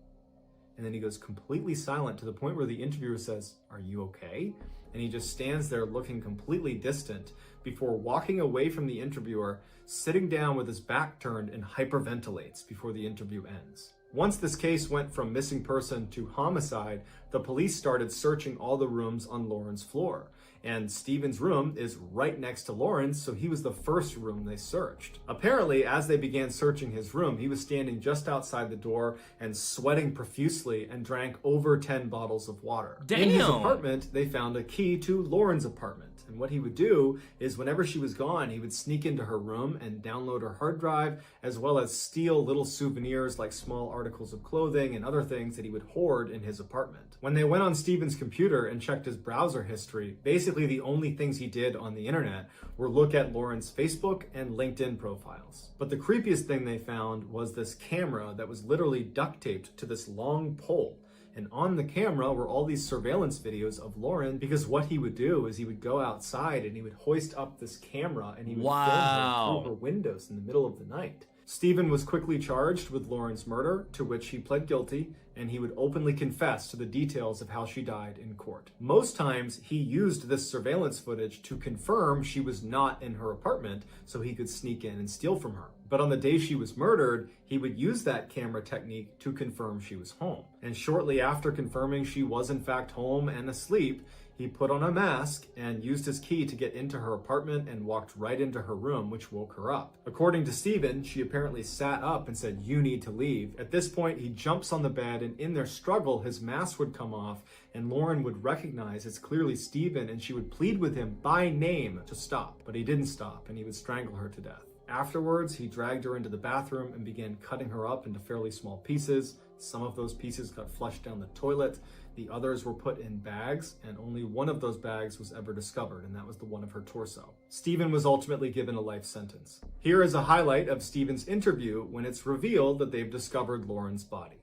And then he goes completely silent to the point where the interviewer says, are you okay? And he just stands there looking completely distant before walking away from the interviewer, sitting down with his back turned and hyperventilates before the interview ends. Once this case went from missing person to homicide, the police started searching all the rooms on Lauren's floor. And Stephen's room is right next to Lauren's, so he was the first room they searched. Apparently, as they began searching his room, he was standing just outside the door and sweating profusely and drank over 10 bottles of water. Damn. In his apartment, they found a key to Lauren's apartment. And what he would do is whenever she was gone, he would sneak into her room and download her hard drive, as well as steal little souvenirs like small articles of clothing and other things that he would hoard in his apartment. When they went on Stephen's computer and checked his browser history, basically the only things he did on the internet were look at Lauren's Facebook and LinkedIn profiles. But the creepiest thing they found was this camera that was literally duct taped to this long pole. And on the camera were all these surveillance videos of Lauren, because what he would do is he would go outside and he would hoist up this camera and he would film her through her windows in the middle of the night. Stephen was quickly charged with Lauren's murder, to which he pled guilty, and he would openly confess to the details of how she died in court. Most times, he used this surveillance footage to confirm she was not in her apartment so he could sneak in and steal from her. But on the day she was murdered, he would use that camera technique to confirm she was home. And shortly after confirming she was in fact home and asleep, he put on a mask and used his key to get into her apartment and walked right into her room, which woke her up. According to Steven, she apparently sat up and said, "You need to leave." At this point, he jumps on the bed, and in their struggle, his mask would come off, and Lauren would recognize it's clearly Steven, and she would plead with him by name to stop. But he didn't stop, and he would strangle her to death. Afterwards, he dragged her into the bathroom and began cutting her up into fairly small pieces. Some of those pieces got flushed down the toilet. The others were put in bags, and only one of those bags was ever discovered, and that was the one of her torso. Steven was ultimately given a life sentence. Here is a highlight of Steven's interview when it's revealed that they've discovered Lauren's body.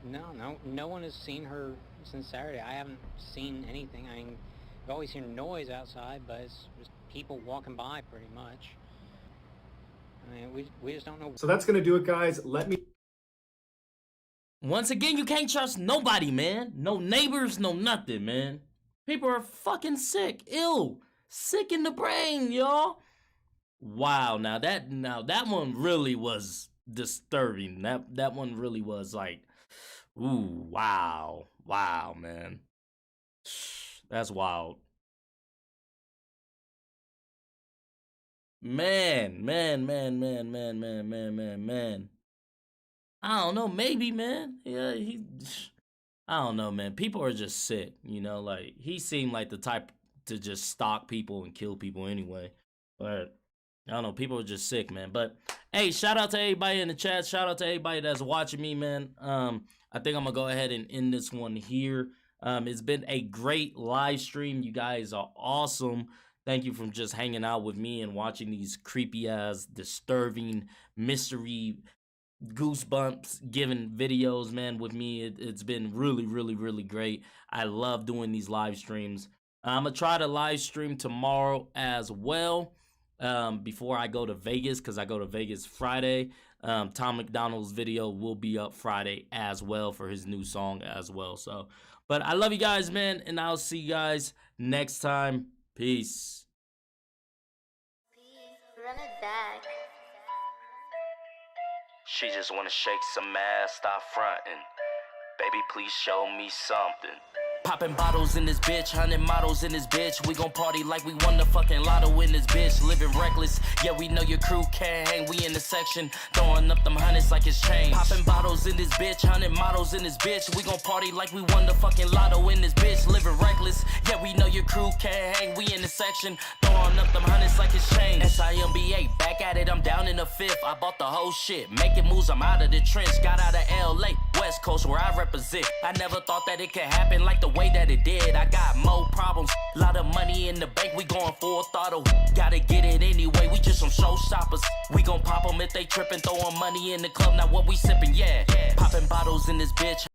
No one has seen her since Saturday. I haven't seen anything. I've always heard noise outside, but it's just people walking by pretty much. We just don't know. So that's gonna do it, guys. Once again, you can't trust nobody, man. No neighbors, no nothing, man. People are fucking sick, ill, sick in the brain, y'all. Wow, now that one really was disturbing. That one really was like, ooh, wow, man. That's wild. Man. I don't know, maybe, man. Yeah, I don't know, man. People are just sick, you know? Like, he seemed like the type to just stalk people and kill people anyway. But, I don't know, people are just sick, man. But, hey, shout out to everybody in the chat. Shout out to everybody that's watching me, man. I think I'm gonna go ahead and end this one here. It's been a great live stream. You guys are awesome. Thank you for just hanging out with me and watching these creepy-ass, disturbing, mystery, goosebumps giving videos, man, with me. It's been really great. I love doing these live streams. I'm gonna try to live stream tomorrow as well, before I go to Vegas, because I go to Vegas Friday. Tom McDonald's video will be up Friday as well for his new song as well. So, but I love you guys, man, and I'll see you guys next time. Peace. Run it back. She just wanna shake some ass, stop frontin'. Baby, please show me something. Popping bottles in this bitch, 100 models in this bitch. We gon' party like we won the fucking lotto in this bitch. Living reckless, yeah, we know your crew can't hang. We in the section, throwing up them hundreds like it's change. Popping bottles in this bitch, 100 models in this bitch. We gon' party like we won the fucking lotto in this bitch. Living reckless, yeah, we know your crew can't hang. We in the section, throwing up them hundreds like it's change. SIMBA, back at it, I'm down in the fifth. I bought the whole shit, making moves, I'm out of the trench. Got out of LA, West Coast where I represent. I never thought that it could happen like the way that it did. I got more problems, lot of money in the bank, we going full throttle. Gotta get it anyway, we just some showstoppers. We gon' pop them if they trippin', throwing money in the club, now what we sippin', yeah. Popping bottles in this bitch.